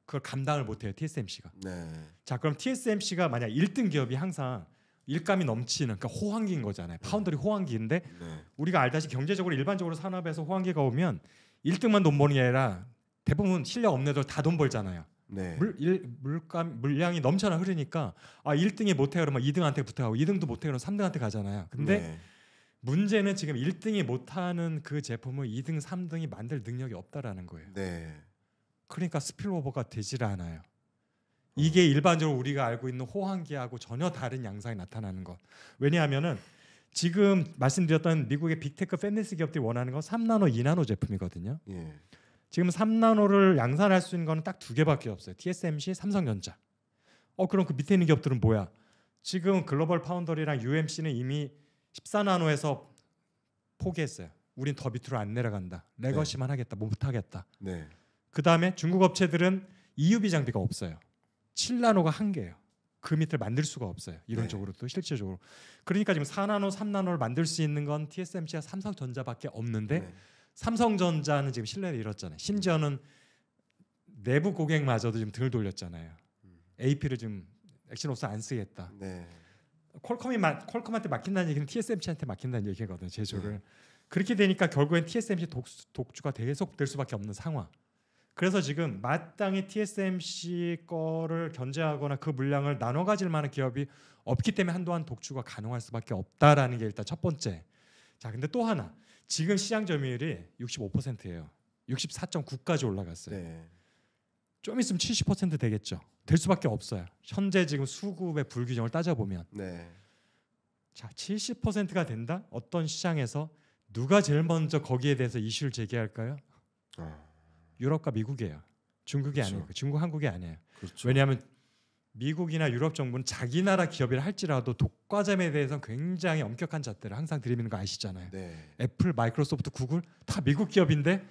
Speaker 2: 그걸 감당을 못해요, TSMC가.
Speaker 1: 네.
Speaker 2: 자, 그럼 TSMC가 만약 1등 기업이 항상 일감이 넘치는, 그러니까 호황기인 거잖아요. 파운더리 호황기인데,
Speaker 1: 네.
Speaker 2: 우리가 알다시피 경제적으로 일반적으로 산업에서 호황기가 오면 1등만 돈 버는 게 아니라 대부분 실력 없는 애들 다 돈 벌잖아요.
Speaker 1: 네.
Speaker 2: 물량이 넘쳐나 흐르니까 1등이 못해 그러면 2등한테 붙어가고, 2등도 못해 그러면 3등한테 가잖아요. 근데
Speaker 1: 네.
Speaker 2: 문제는 지금 1등이 못하는 그 제품을 2등, 3등이 만들 능력이 없다라는 거예요.
Speaker 1: 네.
Speaker 2: 그러니까 스필오버가 되질 않아요. 이게 일반적으로 우리가 알고 있는 호황기하고 전혀 다른 양상이 나타나는 것. 왜냐하면은 지금 말씀드렸던 미국의 빅테크 팹리스 기업들이 원하는 건 3나노, 2나노 제품이거든요.
Speaker 1: 예.
Speaker 2: 지금 3나노를 양산할 수 있는 거는 딱 두 개밖에 없어요. TSMC, 삼성전자. 그럼 그 밑에 있는 기업들은 뭐야? 지금 글로벌 파운더리랑 UMC는 이미 14나노에서 포기했어요. 우린 더 밑으로 안 내려간다. 레거시만 하겠다. 못 하겠다.
Speaker 1: 네.
Speaker 2: 그 다음에 중국 업체들은 EUV 장비가 없어요. 7나노가 한계예요. 그 밑을 만들 수가 없어요. 이론적으로도 실질적으로. 그러니까 지금 4나노, 3나노를 만들 수 있는 건 TSMC와 삼성전자밖에 없는데,
Speaker 1: 네.
Speaker 2: 삼성전자는 지금 신뢰를 잃었잖아요. 심지어는 내부 고객마저도 지금 등을 돌렸잖아요. AP를 지금 엑시노스 안 쓰겠다.
Speaker 1: 네.
Speaker 2: 퀄컴한테 맡긴다는 얘기는 TSMC한테 맡긴다는 얘기거든요. 제조를. 그렇게 되니까 결국엔 TSMC 독주가 계속 될 수밖에 없는 상황. 그래서 지금 마땅히 TSMC 거를 견제하거나 그 물량을 나눠 가질 만한 기업이 없기 때문에 한동안 독주가 가능할 수밖에 없다라는 게 일단 첫 번째. 자, 근데 또 하나. 지금 시장 점유율이 65%예요. 64.9까지 올라갔어요.
Speaker 1: 네.
Speaker 2: 좀 있으면 70% 되겠죠. 될 수밖에 없어요. 현재 지금 수급의 불균형을 따져보면.
Speaker 1: 네.
Speaker 2: 자, 70%가 된다? 어떤 시장에서 누가 제일 먼저 거기에 대해서 이슈를 제기할까요? 유럽과 미국이에요. 중국이
Speaker 1: 그렇죠.
Speaker 2: 아니에요. 중국, 한국이 아니에요.
Speaker 1: 그렇죠.
Speaker 2: 왜냐하면 미국이나 유럽 정부는 자기 나라 기업이라 할지라도 독과점에 대해서 굉장히 엄격한 잣대를 항상 들이미는 거 아시잖아요.
Speaker 1: 네.
Speaker 2: 애플, 마이크로소프트, 구글 다 미국 기업인데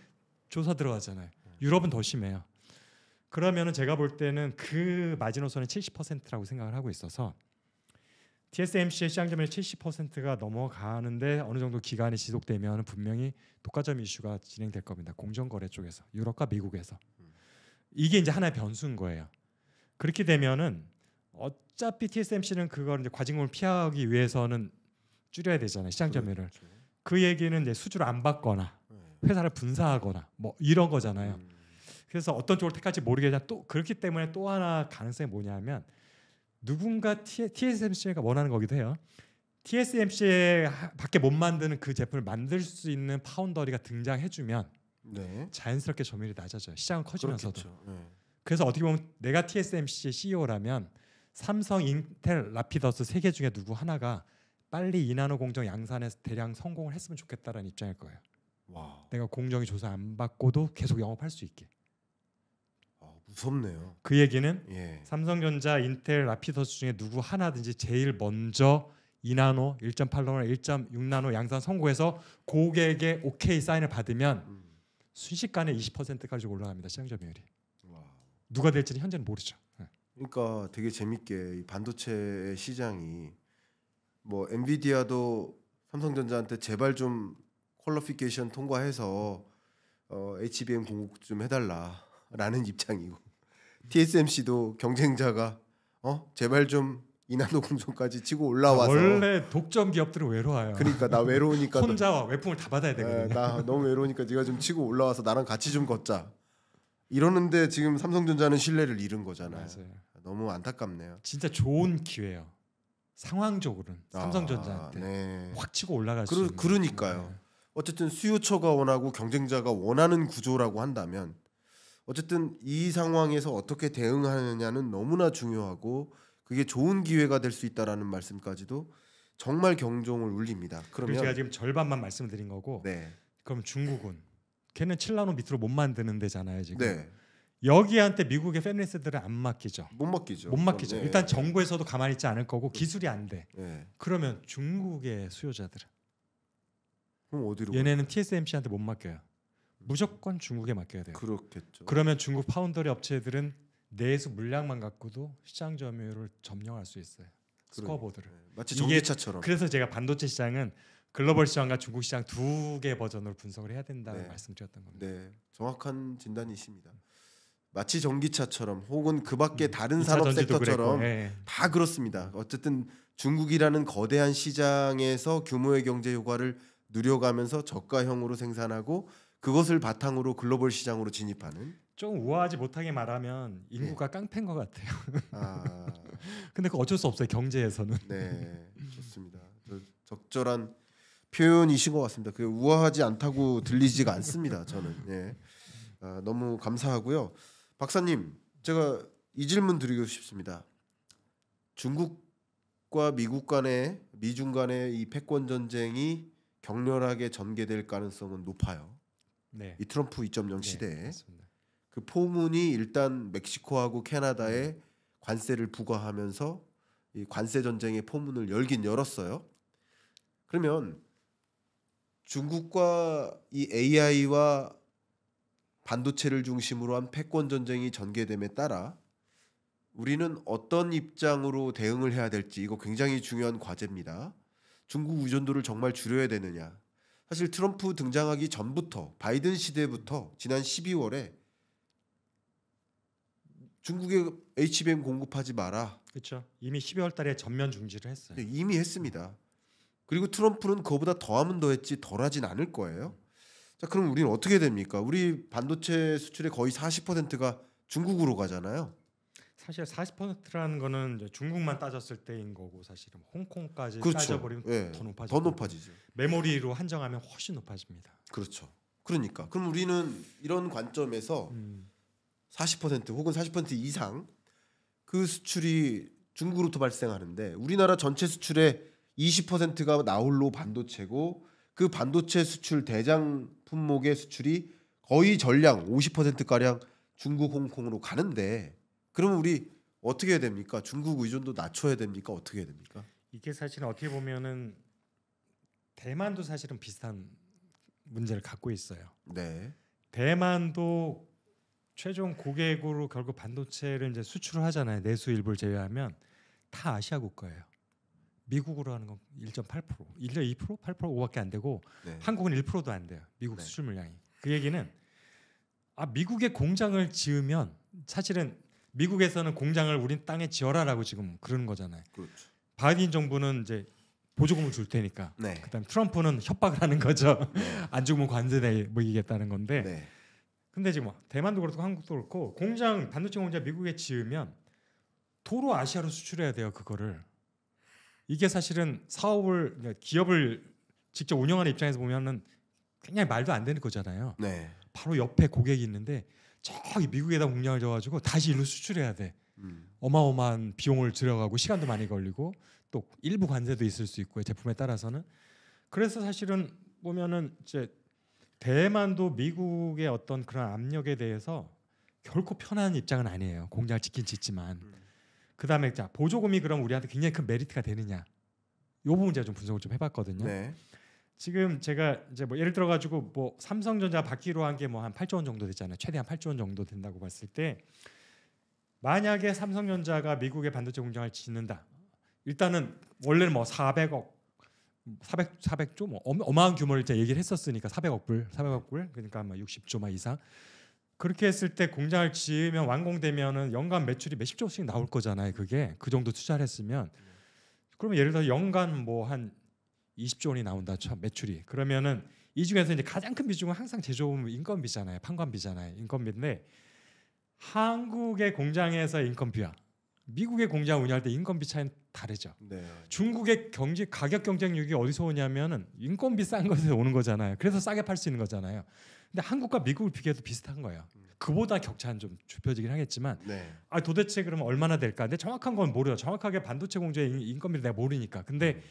Speaker 2: 조사 들어가잖아요. 유럽은 더 심해요. 그러면은 제가 볼 때는 그 마지노선이 70%라고 생각을 하고 있어서, TSMC의 시장 점유율 70%가 넘어가는데 어느 정도 기간이 지속되면 분명히 독과점 이슈가 진행될 겁니다. 공정거래 쪽에서, 유럽과 미국에서. 이게 이제 하나의 변수인 거예요. 그렇게 되면은 어차피 TSMC는 그걸 이제 과징금을 피하기 위해서는 줄여야 되잖아요. 시장 점유율을.
Speaker 1: 그렇죠.
Speaker 2: 그 얘기는 이제 수주를 안 받거나 회사를 분사하거나 뭐 이런 거잖아요. 그래서 어떤 쪽을 택할지 모르겠지만, 또 그렇기 때문에 또 하나 가능성이 뭐냐면, 누군가 TSMC가 원하는 거기도 해요. TSMC밖에 못 만드는 그 제품을 만들 수 있는 파운더리가 등장해주면
Speaker 1: 네.
Speaker 2: 자연스럽게 점유율이 낮아져요. 시장은 커지면서도.
Speaker 1: 그렇겠죠. 네.
Speaker 2: 그래서 어떻게 보면 내가 TSMC CEO라면 삼성, 인텔, 라피더스 세 개 중에 누구 하나가 빨리 2나노 공정 양산에서 대량 성공을 했으면 좋겠다라는 입장일 거예요.
Speaker 1: 와.
Speaker 2: 내가 공정위 조사 안 받고도 계속 영업할 수 있게.
Speaker 1: 무섭네요.
Speaker 2: 그 얘기는
Speaker 1: 예.
Speaker 2: 삼성전자, 인텔, 라피더스 중에 누구 하나든지 제일 먼저 2나노, 1.8나노, 1.6나노 양산 성공해서 고객의 오케이 사인을 받으면 순식간에 20%까지 올라갑니다. 시장 점유율이.
Speaker 1: 와.
Speaker 2: 누가 될지는 현재는 모르죠.
Speaker 1: 그러니까 되게 재밌게 이 반도체 시장이 뭐 엔비디아도 삼성전자한테 제발 좀 퀄리피케이션 통과해서 HBM 공급 좀 해달라라는 입장이고, TSMC도 경쟁자가 제발 좀 이난도 공정까지 치고 올라와서
Speaker 2: 원래 독점 기업들은 외로워요.
Speaker 1: 그러니까 나 외로우니까
Speaker 2: 혼자 외품을 다 받아야 되거든요.
Speaker 1: 나 너무 외로우니까 네가 좀 치고 올라와서 나랑 같이 좀 걷자. 이러는데 지금 삼성전자는 신뢰를 잃은 거잖아요.
Speaker 2: 맞아요.
Speaker 1: 너무 안타깝네요.
Speaker 2: 진짜 좋은 기회예요. 상황적으로는 삼성전자한테
Speaker 1: 네.
Speaker 2: 확 치고 올라갈 수 있는.
Speaker 1: 그러니까요. 어쨌든 수요처가 원하고 경쟁자가 원하는 구조라고 한다면 어쨌든 이 상황에서 어떻게 대응하느냐는 너무나 중요하고 그게 좋은 기회가 될 수 있다라는 말씀까지도 정말 경종을 울립니다.
Speaker 2: 그리고
Speaker 1: 그러면
Speaker 2: 제가 지금 절반만 말씀드린 거고
Speaker 1: 네.
Speaker 2: 그럼 중국은 걔는 7나노 밑으로 못 만드는 데잖아요 지금.
Speaker 1: 네.
Speaker 2: 여기한테 미국의 팬리스들은 안 맡기죠.
Speaker 1: 못 맡기죠.
Speaker 2: 못 맡기죠.
Speaker 1: 네.
Speaker 2: 일단 정부에서도 가만히 있지 않을 거고 기술이 안 돼.
Speaker 1: 네.
Speaker 2: 그러면 중국의 수요자들은
Speaker 1: 그럼 어디로?
Speaker 2: 얘네는 TSMC한테 못 맡겨요. 무조건 중국에 맡겨야 돼요.
Speaker 1: 그렇겠죠.
Speaker 2: 그러면 중국 파운더리 업체들은 내수 물량만 갖고도 시장 점유율을 점령할 수 있어요. 스코어보드를.
Speaker 1: 마치
Speaker 2: 이게
Speaker 1: 전기차처럼.
Speaker 2: 그래서 제가 반도체 시장은 글로벌 시장과 중국 시장 두 개 버전으로 분석을 해야 된다는
Speaker 1: 네.
Speaker 2: 말씀드렸던 겁니다.
Speaker 1: 네, 정확한 진단이십니다. 마치 전기차처럼 혹은 그 밖에 다른
Speaker 2: 2차
Speaker 1: 산업
Speaker 2: 전지도
Speaker 1: 섹터처럼
Speaker 2: 그랬고, 예.
Speaker 1: 다 그렇습니다. 어쨌든 중국이라는 거대한 시장에서 규모의 경제 효과를 누려가면서 저가형으로 생산하고 그것을 바탕으로 글로벌 시장으로 진입하는.
Speaker 2: 좀 우아하지 못하게 말하면 인구가 깡패인 것 같아요.
Speaker 1: 아,
Speaker 2: 근데 그 어쩔 수 없어요 경제에서는.
Speaker 1: 네, 좋습니다. 적절한 표현이신 것 같습니다. 그 우아하지 않다고 들리지가 않습니다. 저는 예. 너무 감사하고요. 박사님, 제가 이 질문 드리고 싶습니다. 중국과 미중 간의 이 패권 전쟁이 격렬하게 전개될 가능성은 높아요.
Speaker 2: 네.
Speaker 1: 이 트럼프 2.0 시대에
Speaker 2: 맞습니다.
Speaker 1: 그 포문이 일단 멕시코하고 캐나다에 관세를 부과하면서 이 관세 전쟁의 포문을 열긴 열었어요. 그러면 중국과 이 AI와 반도체를 중심으로 한 패권 전쟁이 전개됨에 따라 우리는 어떤 입장으로 대응을 해야 될지 이거 굉장히 중요한 과제입니다. 중국 의존도를 정말 줄여야 되느냐. 사실 트럼프 등장하기 전부터 바이든 시대부터 지난 12월에 중국에 HBM 공급하지 마라.
Speaker 2: 그렇죠. 이미 12월 달에 전면 중지를 했어요.
Speaker 1: 이미 했습니다. 그리고 트럼프는 그거보다 더하면 더했지 덜하진 않을 거예요. 자, 그럼 우리는 어떻게 됩니까? 우리 반도체 수출의 거의 40%가 중국으로 가잖아요.
Speaker 2: 사실 40%라는 거는 이제 중국만 따졌을 때인 거고 사실은 홍콩까지
Speaker 1: 그렇죠.
Speaker 2: 따져버리면
Speaker 1: 예,
Speaker 2: 더 높아지죠.
Speaker 1: 더 높아지죠.
Speaker 2: 메모리로 한정하면 훨씬 높아집니다.
Speaker 1: 그렇죠. 그러니까 그럼 우리는 이런 관점에서 40% 혹은 40% 이상 그 수출이 중국으로부터 발생하는데 우리나라 전체 수출의 20%가 나홀로 반도체고 그 반도체 수출 대장 품목의 수출이 거의 전량 50%가량 중국, 홍콩으로 가는데 그러면 우리 어떻게 해야 됩니까? 중국 의존도 낮춰야 됩니까? 어떻게 해야 됩니까?
Speaker 2: 이게 사실은 어떻게 보면은 대만도 사실은 비슷한 문제를 갖고 있어요.
Speaker 1: 네.
Speaker 2: 대만도 최종 고객으로 결국 반도체를 이제 수출을 하잖아요. 내수 일부를 제외하면 다 아시아 국가예요. 미국으로 하는 건 1.8%, 1.2%, 8%, 5밖에 안 되고
Speaker 1: 네.
Speaker 2: 한국은 1%도 안 돼요. 미국
Speaker 1: 네.
Speaker 2: 수출 물량이. 그 얘기는 미국에 공장을 지으면 사실은 미국에서는 공장을 우리 땅에 지어라라고 지금 그러는 거잖아요.
Speaker 1: 그렇죠.
Speaker 2: 바이든 정부는 이제 보조금을 줄 테니까.
Speaker 1: 네.
Speaker 2: 그다음 트럼프는 협박을 하는 거죠.
Speaker 1: 네.
Speaker 2: 안 주면 관세 내기겠다는 건데.
Speaker 1: 네.
Speaker 2: 근데 지금 대만도 그렇고 한국도 그렇고 공장 반도체 공장 미국에 지으면 도로 아시아로 수출해야 돼요. 그거를. 이게 사실은 사업을 그러니까 기업을 직접 운영하는 입장에서 보면은 굉장히 말도 안 되는 거잖아요.
Speaker 1: 네.
Speaker 2: 바로 옆에 고객이 있는데 저기 미국에다 공장을 져가지고 다시 일로 수출해야 돼. 어마어마한 비용을 들여가고 시간도 많이 걸리고 또 일부 관세도 있을 수 있고요. 제품에 따라서는. 그래서 사실은 보면은 이제 대만도 미국의 어떤 그런 압력에 대해서 결코 편한 입장은 아니에요. 공장을 짓긴 짓지만. 그다음에 자 보조금이 그럼 우리한테 굉장히 큰 메리트가 되느냐? 이 부분 제가 좀 분석을 좀 해봤거든요.
Speaker 1: 네.
Speaker 2: 지금 제가 이제 뭐 예를 들어 가지고 뭐 삼성전자 받기로 한 게 뭐 한 8조 원 정도 됐잖아요. 최대한 8조 원 정도 된다고 봤을 때 만약에 삼성전자가 미국의 반도체 공장을 짓는다. 일단은 원래는 뭐 400조 뭐 어마어마한 규모를 이제 얘기를 했었으니까 400억 불 그러니까 아마 60조 막 이상 그렇게 했을 때 공장을 지으면 완공되면은 연간 매출이 몇십 조씩 나올 거잖아요. 그게 그 정도 투자를 했으면 그러면 예를 들어 연간 뭐 한 20조 원이 나온다 쳐 매출이. 그러면은 이 중에서 이제 가장 큰 비중은 항상 제조업 인건비잖아요. 판관비잖아요. 인건비인데 한국의 공장에서 인건비와 미국의 공장 운영할 때 인건비 차이는 다르죠.
Speaker 1: 네.
Speaker 2: 중국의 경제 가격 경쟁력이 어디서 오냐면은 인건비 싼 것에서 오는 거잖아요. 그래서 싸게 팔 수 있는 거잖아요. 근데 한국과 미국을 비교해도 비슷한 거예요. 그보다 격차는 좀 좁혀지긴 하겠지만
Speaker 1: 네.
Speaker 2: 도대체 그러면 얼마나 될까? 근데 정확한 건 모르요. 정확하게 반도체 공장의 인건비를 내가 모르니까. 근데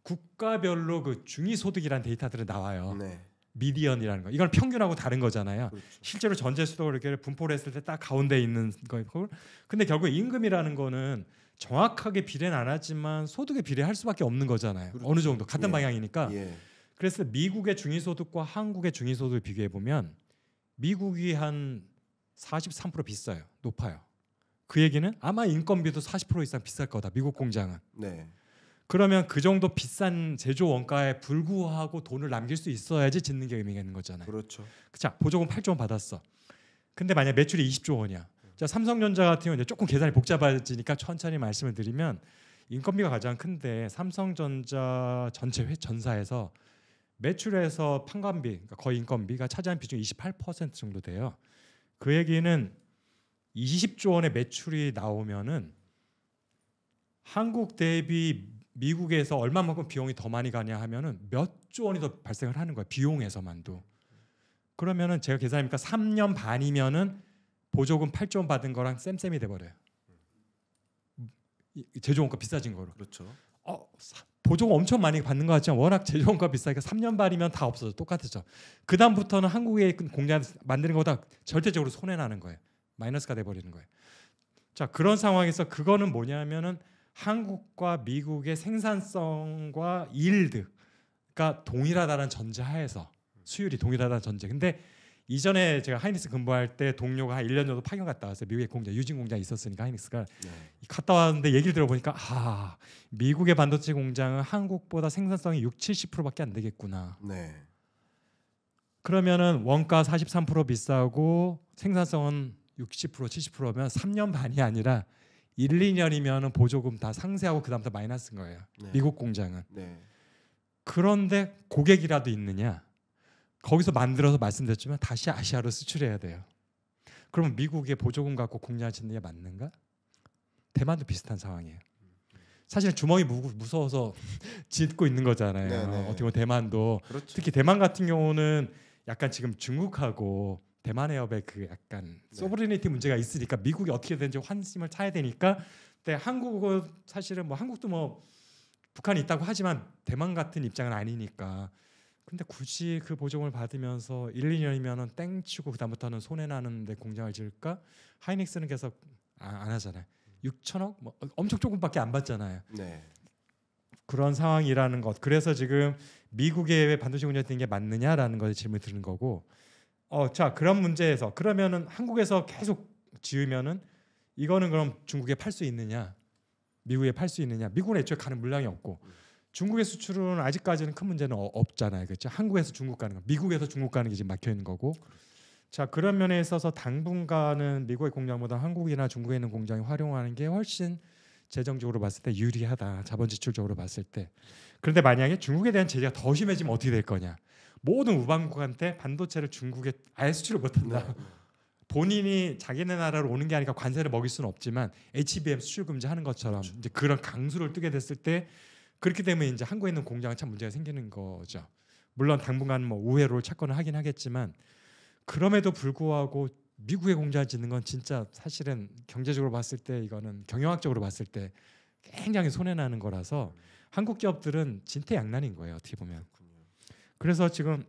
Speaker 2: 국가별로 그 중위소득이라는 데이터들은 나와요.
Speaker 1: 네.
Speaker 2: 미디언이라는 거. 이건 평균하고 다른 거잖아요.
Speaker 1: 그렇죠.
Speaker 2: 실제로 전체 수득을 이렇게 분포를 했을 때 딱 가운데 있는 거고. 근데 결국 임금이라는 거는 정확하게 비례는 안 하지만 소득에 비례할 수밖에 없는 거잖아요.
Speaker 1: 그렇죠.
Speaker 2: 어느 정도 같은
Speaker 1: 예.
Speaker 2: 방향이니까.
Speaker 1: 예.
Speaker 2: 그래서 미국의 중위소득과 한국의 중위소득을 비교해 보면 미국이 한 43% 비싸요. 높아요. 그 얘기는 아마 인건비도 40% 이상 비쌀 거다. 미국 공장은.
Speaker 1: 네.
Speaker 2: 그러면 그 정도 비싼 제조 원가에 불구하고 돈을 남길 수 있어야지 짓는 게 의미가 있는 거잖아요.
Speaker 1: 그렇죠.
Speaker 2: 자, 보조금 8조 원 받았어. 근데 만약 매출이 20조 원이야. 자, 삼성전자 같은 경우는 조금 계산이 복잡해지니까 천천히 말씀을 드리면 인건비가 가장 큰데 삼성전자 전체 전사에서 매출에서 판관비, 그러니까 거의 인건비가 차지하는 비중이 28% 정도 돼요. 그 얘기는 20조 원의 매출이 나오면은 한국 대비 미국에서 얼마만큼 비용이 더 많이 가냐 하면은 몇 조 원이 더 발생을 하는 거예요. 비용에서만도. 그러면은 제가 계산하니까 3년 반이면은 보조금 8조 원 받은 거랑 쌤쌤이 돼 버려요. 제조원가 비싸진 거로.
Speaker 1: 그렇죠.
Speaker 2: 보조금 엄청 많이 받는 것 같지만 워낙 제조원가 비싸니까 3년 반이면 다 없어져. 똑같죠. 그 다음부터는 한국의 공장 만드는 것보다 절대적으로 손해 나는 거예요. 마이너스가 돼 버리는 거예요. 자, 그런 상황에서 그거는 뭐냐면은 한국과 미국의 생산성과 일드가 동일하다는 전제하에서 수율이 동일하다는 전제. 근데 이전에 제가 하이닉스 근무할 때 동료가 한 1년 정도 파견 갔다 왔어요. 미국의 공장, 유진 공장이 있었으니까 하이닉스가 갔다 왔는데 얘기를 들어보니까 미국의 반도체 공장은 한국보다 생산성이 60-70%밖에 안 되겠구나.
Speaker 1: 네.
Speaker 2: 그러면은 원가 43% 비싸고 생산성은 60% 70%면 3년 반이 아니라 1-2년이면은 보조금 다 상쇄하고 그다음부터 마이너스인 거예요.
Speaker 1: 네.
Speaker 2: 미국 공장은.
Speaker 1: 네.
Speaker 2: 그런데 고객이라도 있느냐? 거기서 만들어서 말씀드렸지만 다시 아시아로 수출해야 돼요. 그러면 미국의 보조금 갖고 공장을 짓는 게 맞는가? 대만도 비슷한 상황이에요. 사실 주머니 무서워서 짓고 있는 거잖아요.
Speaker 1: 네네.
Speaker 2: 어떻게 보면 대만도
Speaker 1: 그렇죠.
Speaker 2: 특히 대만 같은 경우는 약간 지금 중국하고 대만 해협에 그 약간 소브리니티 문제가 있으니까 미국이 어떻게 되는지 환심을 차야 되니까. 근데 한국은 사실은 뭐 한국도 뭐 북한이 있다고 하지만 대만 같은 입장은 아니니까. 근데 굳이 그 보조금을 받으면서 1-2년이면은 땡치고 그다음부터는 손해 나는데 공장을 지을까? 하이닉스는 계속 안 하잖아요. 6천억 뭐 엄청 조금밖에 안 받잖아요.
Speaker 1: 네.
Speaker 2: 그런 상황이라는 것. 그래서 지금 미국의 반도체 공장이 되는 게 맞느냐라는 것에 질문을 드는 거고. 자, 그런 문제에서 그러면은 한국에서 계속 지으면은 이거는 그럼 중국에 팔 수 있느냐? 미국에 팔 수 있느냐? 미국은 애초에 가는 물량이 없고 중국의 수출은 아직까지는 큰 문제는 없잖아요. 그렇죠? 한국에서 중국 가는 거, 미국에서 중국 가는 게 지금 막혀 있는 거고. 자, 그런 면에 있어서 당분간은 미국의 공장보다 한국이나 중국에 있는 공장이 활용하는 게 훨씬 재정적으로 봤을 때 유리하다. 자본 지출적으로 봤을 때. 그런데 만약에 중국에 대한 제재가 더 심해지면 어떻게 될 거냐? 모든 우방국한테 반도체를 중국에 아예 수출을 못한다.
Speaker 1: 네.
Speaker 2: 본인이 자기네 나라로 오는 게 아니라 관세를 먹일 수는 없지만 HBM 수출 금지하는 것처럼 이제 그런 강수를 뜨게 됐을 때 그렇게 되면 이제 한국에 있는 공장은 참 문제가 생기는 거죠. 물론 당분간 뭐 우회로를 찾거나 하긴 하겠지만 그럼에도 불구하고 미국의 공장을 짓는 건 진짜 사실은 경제적으로 봤을 때 이거는 경영학적으로 봤을 때 굉장히 손해 나는 거라서 한국 기업들은 진퇴양난인 거예요. 어떻게 보면. 그래서 지금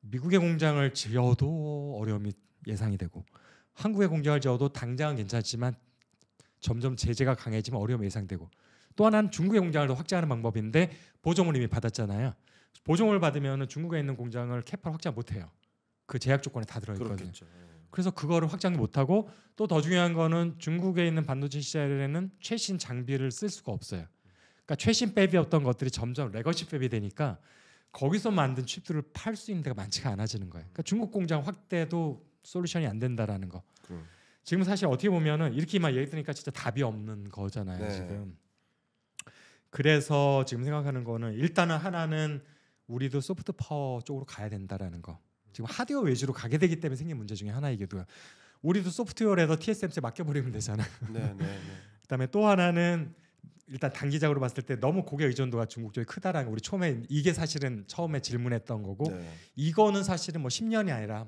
Speaker 2: 미국의 공장을 지어도 어려움이 예상이 되고 한국의 공장을 지어도 당장은 괜찮지만 점점 제재가 강해지면 어려움이 예상되고 또 하나는 중국의 공장을 더 확장하는 방법인데 보조금을 이미 받았잖아요. 보조금을 받으면 중국에 있는 공장을 캐파를 확장 못해요. 그 제약 조건에 다 들어있거든요.
Speaker 1: 그렇겠죠.
Speaker 2: 그래서 그거를 확장 못하고 또 더 중요한 거는 중국에 있는 반도체 시절에는 최신 장비를 쓸 수가 없어요. 그러니까 최신 팹이었던 것들이 점점 레거시 팹이 되니까 거기서 만든 칩들을 팔 수 있는 데가 많지가 않아지는 거예요. 그러니까 중국 공장 확대도 솔루션이 안 된다라는 거.
Speaker 1: 그럼.
Speaker 2: 지금 사실 어떻게 보면은 이렇게만 얘기 드니까 진짜 답이 없는 거잖아요.
Speaker 1: 네.
Speaker 2: 지금. 그래서 지금 생각하는 거는 일단은 하나는 우리도 소프트 파워 쪽으로 가야 된다라는 거. 지금 하드웨어 위주로 가게 되기 때문에 생긴 문제 중에 하나이기도 해요. 우리도 소프트웨어에서 TSMC에 맡겨버리면 되잖아요.
Speaker 1: 네, 네,
Speaker 2: 그다음에 또 하나는 일단 단기적으로 봤을 때 너무 고객 의존도가 중국 쪽이 크다라는 거. 우리 처음에 이게 사실은 처음에 질문했던 거고
Speaker 1: 네.
Speaker 2: 이거는 사실은 뭐 10년이 아니라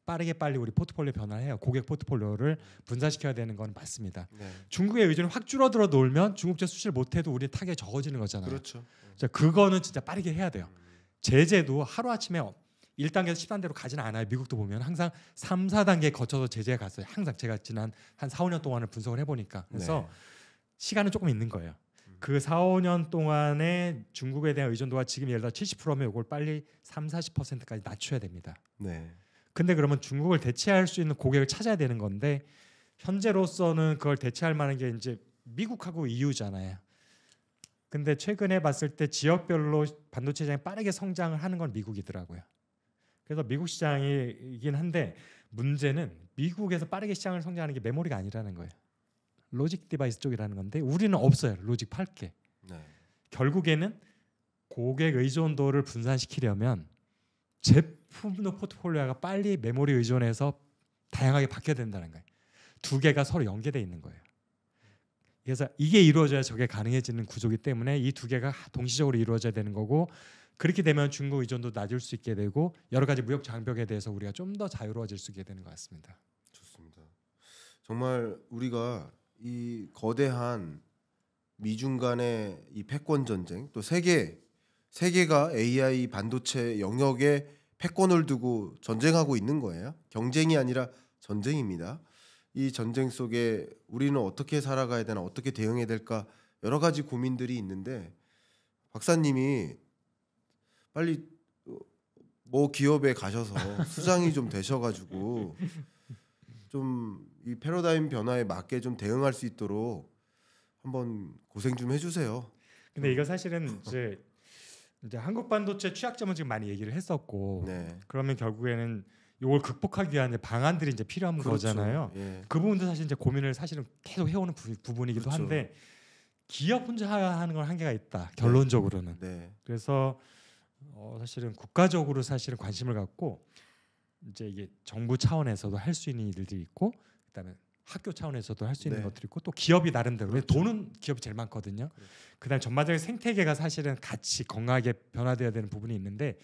Speaker 2: 빠르게 빨리 우리 포트폴리오 변화를 해요. 고객 포트폴리오를 분산시켜야 되는 건 맞습니다.
Speaker 1: 네.
Speaker 2: 중국의 의존이 확 줄어들어 놓으면 중국제 수출 못해도 우리 타격이 적어지는 거잖아요.
Speaker 1: 그렇죠.
Speaker 2: 자, 그거는 진짜 빠르게 해야 돼요. 제재도 하루아침에 1단계에서 10단계로 가지는 않아요. 미국도 보면 항상 3, 4단계 거쳐서 제재가 갔어요. 항상 제가 지난 한 4, 5년 동안을 분석을 해보니까. 그래서 시간은 조금 있는 거예요. 그 4, 5년 동안에 중국에 대한 의존도가 지금 예를 들어 70%면 이걸 빨리 3, 40%까지 낮춰야 됩니다.
Speaker 1: 네.
Speaker 2: 근데 그러면 중국을 대체할 수 있는 고객을 찾아야 되는 건데 현재로서는 그걸 대체할 만한 게 이제 미국하고 EU잖아요. 근데 최근에 봤을 때 지역별로 반도체 시장이 빠르게 성장을 하는 건 미국이더라고요. 그래서 미국 시장이긴 한데 문제는 미국에서 빠르게 시장을 성장하는 게 메모리가 아니라는 거예요. 로직 디바이스 쪽이라는 건데 우리는 없어요. 로직 8개.
Speaker 1: 네.
Speaker 2: 결국에는 고객 의존도를 분산시키려면 제품의 포트폴리오가 빨리 메모리 의존해서 다양하게 바뀌어야 된다는 거예요. 두 개가 서로 연계되어 있는 거예요. 그래서 이게 이루어져야 저게 가능해지는 구조이기 때문에 이 두 개가 동시적으로 이루어져야 되는 거고 그렇게 되면 중국 의존도 낮을 수 있게 되고 여러 가지 무역 장벽에 대해서 우리가 좀 더 자유로워질 수 있게 되는 것 같습니다.
Speaker 1: 좋습니다. 정말 우리가 이 거대한 미중 간의 이 패권 전쟁 또 세계가 AI 반도체 영역에 패권을 두고 전쟁하고 있는 거예요. 경쟁이 아니라 전쟁입니다. 이 전쟁 속에 우리는 어떻게 살아가야 되나 어떻게 대응해야 될까 여러 가지 고민들이 있는데 박사님이 빨리 뭐 기업에 가셔서 수장이 좀 되셔가지고 좀 이 패러다임 변화에 맞게 좀 대응할 수 있도록 한번 고생 좀 해주세요.
Speaker 2: 근데 이거 사실은 이제 한국 반도체 취약점은 지금 많이 얘기를 했었고
Speaker 1: 네.
Speaker 2: 그러면 결국에는 이걸 극복하기 위한 방안들이 이제 필요한
Speaker 1: 그렇죠.
Speaker 2: 거잖아요.
Speaker 1: 예.
Speaker 2: 그 부분도 사실 이제 고민을 사실은 계속 해오는 부분이기도
Speaker 1: 그렇죠.
Speaker 2: 한데 기업 혼자 하는 건 한계가 있다. 결론적으로는.
Speaker 1: 네.
Speaker 2: 그래서 사실은 국가적으로 사실은 관심을 갖고 이제 이게 정부 차원에서도 할 수 있는 일들이 있고 그다음에 학교 차원에서도 할 수 있는
Speaker 1: 네.
Speaker 2: 것들이 있고 또 기업이 나름대로
Speaker 1: 그렇죠.
Speaker 2: 돈은 기업이 제일 많거든요. 그다음에 전반적인 생태계가 사실은 같이 건강하게 변화돼야 되는 부분이 있는데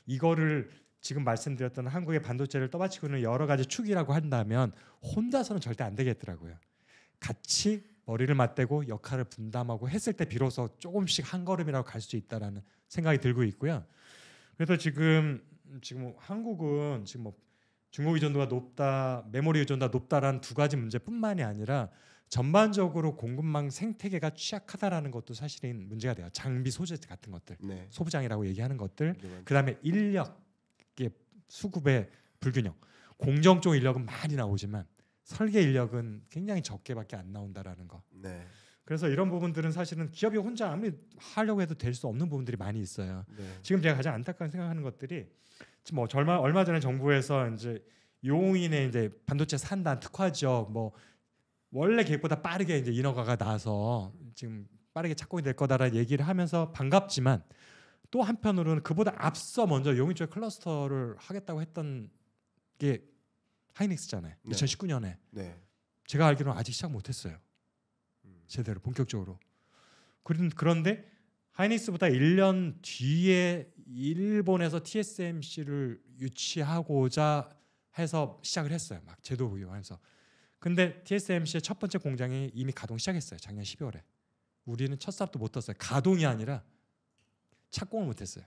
Speaker 2: 이거를 지금 말씀드렸던 한국의 반도체를 떠받치고 있는 여러 가지 축이라고 한다면 혼자서는 절대 안 되겠더라고요. 같이 머리를 맞대고 역할을 분담하고 했을 때 비로소 조금씩 한 걸음이라고 갈 수 있다라는 생각이 들고 있고요. 그래서 지금 한국은 지금 뭐 중국 의존도가 높다, 메모리 의존도가 높다라는 두 가지 문제뿐만이 아니라 전반적으로 공급망 생태계가 취약하다라는 것도 사실은 문제가 돼요. 장비 소재 같은 것들,
Speaker 1: 네.
Speaker 2: 소부장이라고 얘기하는 것들,
Speaker 1: 네.
Speaker 2: 그다음에 인력의 수급의 불균형. 공정 쪽 인력은 많이 나오지만 설계 인력은 굉장히 적게밖에 안 나온다라는 거.
Speaker 1: 네.
Speaker 2: 그래서 이런 부분들은 사실은 기업이 혼자 아무리 하려고 해도 될 수 없는 부분들이 많이 있어요.
Speaker 1: 네.
Speaker 2: 지금 제가 가장 안타까운 생각하는 것들이 지금 뭐 얼마 전에 정부에서 이제 용인에 이제 반도체 산단 특화 지역 뭐 원래 계획보다 빠르게 이제 인허가가 나서 지금 빠르게 착공이 될 거다라는 얘기를 하면서 반갑지만 또 한편으로는 그보다 앞서 먼저 용인 쪽에 클러스터를 하겠다고 했던 게 하이닉스잖아요.
Speaker 1: 네.
Speaker 2: 2019년에
Speaker 1: 네.
Speaker 2: 제가 알기로는 아직 시작 못했어요. 제대로 본격적으로. 그런데 하이닉스보다 1년 뒤에 일본에서 TSMC를 유치하고자 해서 시작을 했어요. 막 제도 부여하면서. 근데 TSMC의 첫 번째 공장이 이미 가동 시작했어요. 작년 12월에. 우리는 첫 삽도 못 떴어요. 가동이 아니라 착공을 못했어요.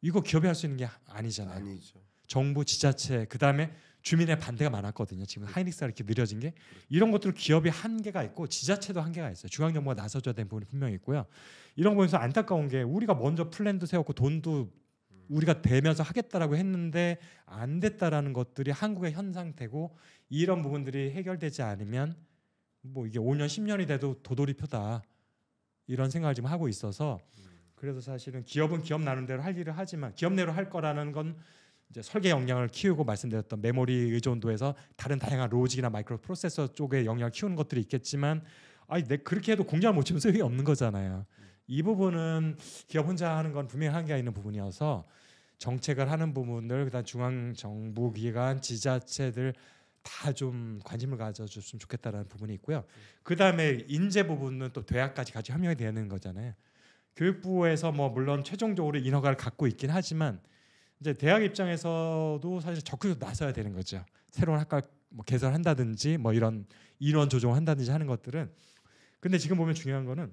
Speaker 2: 이거 기업이 할 수 있는 게 아니잖아요.
Speaker 1: 아니죠.
Speaker 2: 정부, 지자체, 그다음에 주민의 반대가 많았거든요. 지금 하이닉스가 이렇게 느려진 게 이런 것들 기업이 한계가 있고 지자체도 한계가 있어요. 중앙정부가 나서줘야 되는 부분이 분명히 있고요. 이런 거 보면서 안타까운 게 우리가 먼저 플랜도 세웠고 돈도 우리가 대면서 하겠다라고 했는데 안 됐다라는 것들이 한국의 현 상태고 이런 부분들이 해결되지 않으면 뭐 이게 5년, 10년이 돼도 도돌이표다 이런 생각을 지금 하고 있어서 그래서 사실은 기업은 기업 나름대로 할 일을 하지만 기업 내로 할 거라는 건 이제 설계 역량을 키우고 말씀드렸던 메모리 의존도에서 다른 다양한 로직이나 마이크로 프로세서 쪽에 역량을 키우는 것들이 있겠지만 아니 내 그렇게 해도 공장을 못 치면 소용이 없는 거잖아요. 이 부분은 기업 혼자 하는 건 분명히 한계가 있는 부분이어서 정책을 하는 부분들 그다음 중앙 정부 기관 지자체들 다 좀 관심을 가져줬으면 좋겠다라는 부분이 있고요. 그다음에 인재 부분은 또 대학까지 같이 협력이 되는 거잖아요. 교육부에서 뭐 물론 최종적으로 인허가를 갖고 있긴 하지만 이제 대학 입장에서도 사실 적극적으로 나서야 되는 거죠. 새로운 학과 뭐 개설한다든지 뭐 이런 인원 조정을 한다든지 하는 것들은. 근데 지금 보면 중요한 거는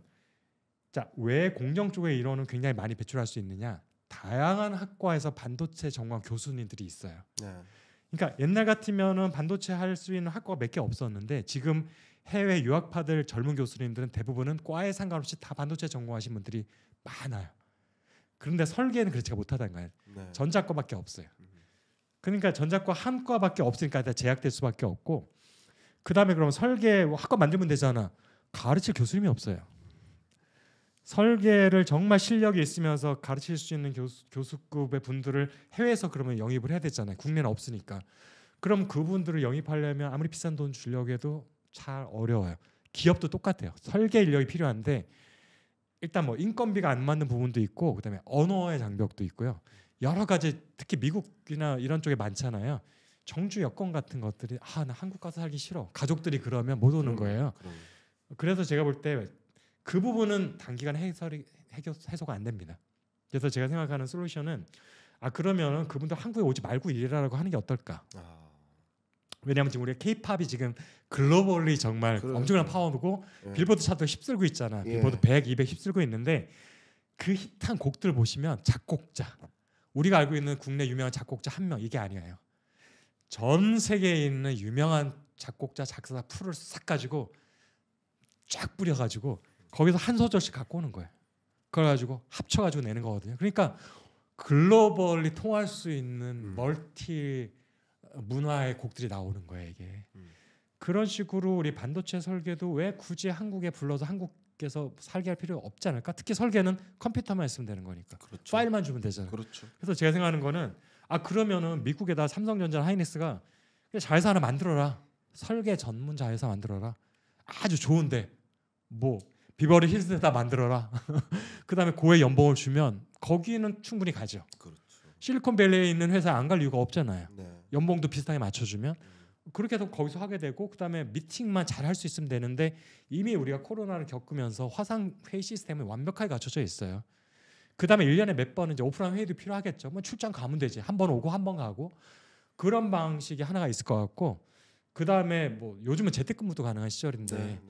Speaker 2: 자, 왜 공정 쪽의 인원은 굉장히 많이 배출할 수 있느냐? 다양한 학과에서 반도체 전공 교수님들이 있어요.
Speaker 1: 네.
Speaker 2: 그러니까 옛날 같으면은 반도체 할 수 있는 학과가 몇 개 없었는데 지금 해외 유학파들 젊은 교수님들은 대부분은 과에 상관없이 다 반도체 전공하신 분들이 많아요. 그런데 설계는 그렇지가 못하다는 거예요.
Speaker 1: 네.
Speaker 2: 전자과밖에 없어요. 그러니까 전자과 한 과밖에 없으니까 다 제약될 수밖에 없고 그다음에 그럼 설계 학과 만들면 되잖아. 가르칠 교수님이 없어요. 설계를 정말 실력이 있으면서 가르칠 수 있는 교수급의 분들을 해외에서 그러면 영입을 해야 되잖아요. 국내는 없으니까. 그럼 그분들을 영입하려면 아무리 비싼 돈 주려고 해도 잘 어려워요. 기업도 똑같아요. 설계 인력이 필요한데 일단 뭐 인건비가 안 맞는 부분도 있고 그다음에 언어의 장벽도 있고요. 여러 가지 특히 미국이나 이런 쪽에 많잖아요. 정주 여건 같은 것들이 나 한국 가서 살기 싫어. 가족들이 그러면 못 오는 거예요. 그래서 제가 볼 때 그 부분은 단기간 해소가 안 됩니다. 그래서 제가 생각하는 솔루션은 그러면은 그분들 한국에 오지 말고 일하라고 하는 게 어떨까? 왜냐하면 지금 우리 K-팝이 지금 글로벌리 정말 엄청난 파워고 빌보드 차트 휩쓸고 있잖아. 빌보드 100, 200 휩쓸고 있는데 그 힙한 곡들 보시면 작곡자 우리가 알고 있는 국내 유명한 작곡자 한 명 이게 아니에요. 전 세계에 있는 유명한 작곡자 작사가 풀을 싹 가지고 쫙 뿌려가지고 거기서 한 소절씩 갖고 오는 거예요. 그래가지고 합쳐가지고 내는 거거든요. 그러니까 글로벌리 통할 수 있는 멀티 문화의 곡들이 나오는 거예요. 이게 그런 식으로 우리 반도체 설계도 왜 굳이 한국에 불러서 한국에서 살게 할 필요가 없지 않을까? 특히 설계는 컴퓨터만 있으면 되는 거니까
Speaker 1: 그렇죠.
Speaker 2: 파일만 주면 되잖아요.
Speaker 1: 그렇죠.
Speaker 2: 그래서 제가 생각하는 거는 그러면은 미국에다 삼성전자 하이닉스가 자회사 하나 만들어라. 설계 전문 자회사 만들어라. 아주 좋은데 뭐 비버리 힐스에다 만들어라. 그다음에 고액 연봉을 주면 거기는 충분히 가죠.
Speaker 1: 그렇죠.
Speaker 2: 실리콘밸리에 있는 회사 안 갈 이유가 없잖아요.
Speaker 1: 네.
Speaker 2: 연봉도 비슷하게 맞춰주면 그렇게 해서 거기서 하게 되고 그다음에 미팅만 잘 할 수 있으면 되는데 이미 우리가 코로나를 겪으면서 화상 회의 시스템이 완벽하게 갖춰져 있어요. 그다음에 1년에 몇 번 이제 오프라인 회의도 필요하겠죠. 뭐 출장 가면 되지. 한 번 오고 한 번 가고 그런 방식이 하나가 있을 것 같고 그다음에 뭐 요즘은 재택근무도 가능한 시절인데
Speaker 1: 네.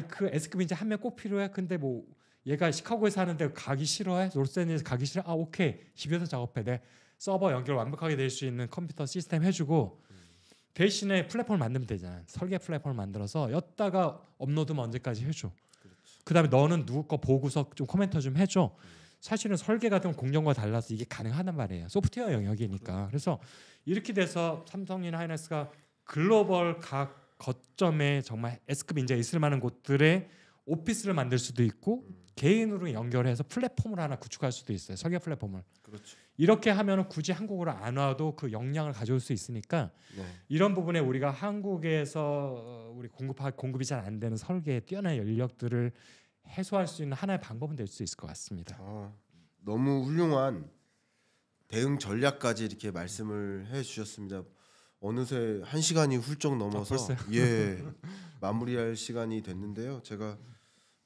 Speaker 2: 그 S급 이제 한 명 꼭 필요해. 근데 뭐 얘가 시카고에 사는데 가기 싫어해? 로스앤젤레스 가기 싫어? 오케이. 집에서 작업해. 내 서버 연결 완벽하게 될 수 있는 컴퓨터 시스템 해주고 대신에 플랫폼을 만들면 되잖아. 설계 플랫폼을 만들어서 여기다가 업로드만 언제까지 해줘. 그다음에 너는 누구 거 보고서 좀 코멘터 좀 해줘. 사실은 설계 같은 건 공정과 달라서 이게 가능하단 말이에요. 소프트웨어 영역이니까. 그래서 이렇게 돼서 삼성이나 하이닉스가 글로벌 각 거점에 정말 S급 인재가 있을 만한 곳들에 오피스를 만들 수도 있고 개인으로 연결해서 플랫폼을 하나 구축할 수도 있어요. 설계 플랫폼을.
Speaker 1: 그렇죠.
Speaker 2: 이렇게 하면 굳이 한국으로 안 와도 그 역량을 가져올 수 있으니까 이런 부분에 우리가 한국에서 우리 공급이 잘 안 되는 설계의 뛰어난 인력들을 해소할 수 있는 하나의 방법은 될 수 있을 것 같습니다.
Speaker 1: 너무 훌륭한 대응 전략까지 이렇게 말씀을 해주셨습니다. 어느새 1시간이 훌쩍 넘어서 마무리할 시간이 됐는데요. 제가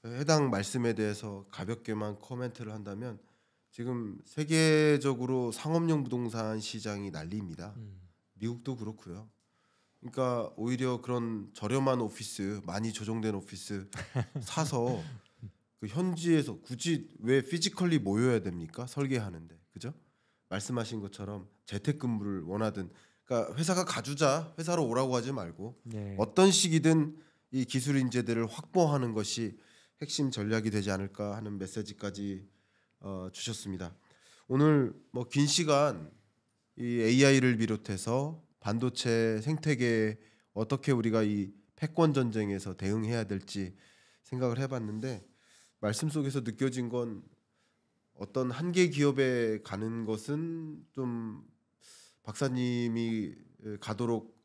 Speaker 1: 해당 말씀에 대해서 가볍게만 코멘트를 한다면 지금 세계적으로 상업용 부동산 시장이 난리입니다. 미국도 그렇고요. 그러니까 오히려 그런 저렴한 오피스, 많이 조정된 오피스 사서 그 현지에서 굳이 왜 피지컬리 모여야 됩니까? 설계하는데, 그죠? 말씀하신 것처럼 재택근무를 원하든, 그러니까 회사가 가주자 회사로 오라고 하지 말고 어떤 식이든 이 기술 인재들을 확보하는 것이 핵심 전략이 되지 않을까 하는 메시지까지 주셨습니다. 오늘 뭐 긴 시간 이 AI를 비롯해서 반도체 생태계에 어떻게 우리가 이 패권 전쟁에서 대응해야 될지 생각을 해봤는데 말씀 속에서 느껴진 건 어떤 한계 기업에 가는 것은 좀 박사님이 가도록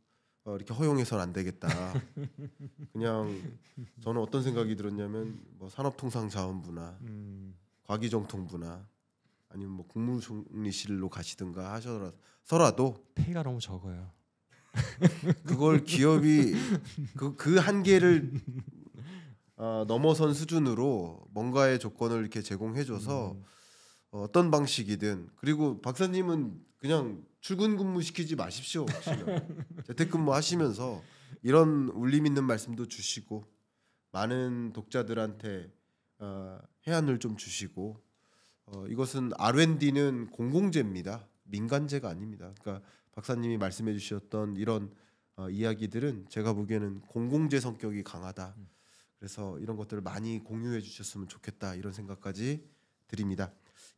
Speaker 1: 이렇게 허용해서는 안 되겠다. 그냥 저는 어떤 생각이 들었냐면 뭐 산업통상자원부나 과기정통부나 아니면 뭐 국무총리실로 가시든가 하셔서라도
Speaker 2: 페이가 너무 적어요.
Speaker 1: 그걸 기업이 그 한계를 넘어선 수준으로 뭔가의 조건을 이렇게 제공해줘서 어떤 방식이든 그리고 박사님은 그냥 출근 근무 시키지 마십시오. 재택근무 하시면서 이런 울림 있는 말씀도 주시고 많은 독자들한테 해안을 좀 주시고 이것은 R&D는 공공재입니다. 민간재가 아닙니다. 그러니까 박사님이 말씀해 주셨던 이런 이야기들은 제가 보기에는 공공재 성격이 강하다. 그래서 이런 것들을 많이 공유해 주셨으면 좋겠다 이런 생각까지 드립니다.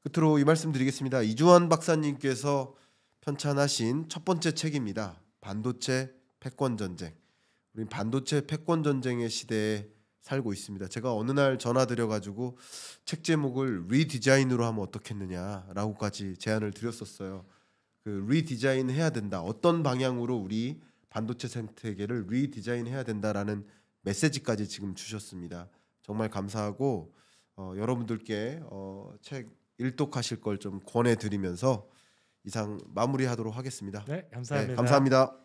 Speaker 1: 끝으로 이 말씀 드리겠습니다. 이주환 박사님께서 편찬하신 첫 번째 책입니다. 반도체 패권 전쟁. 우리 반도체 패권 전쟁의 시대에 살고 있습니다. 제가 어느 날 전화 드려가지고 책 제목을 리디자인으로 하면 어떻겠느냐라고까지 제안을 드렸었어요. 그 리디자인 해야 된다. 어떤 방향으로 우리 반도체 생태계를 리디자인해야 된다라는 메시지까지 지금 주셨습니다. 정말 감사하고 여러분들께 책 일독하실 걸 좀 권해드리면서 이상 마무리하도록 하겠습니다.
Speaker 2: 네, 감사합니다.
Speaker 1: 네, 감사합니다.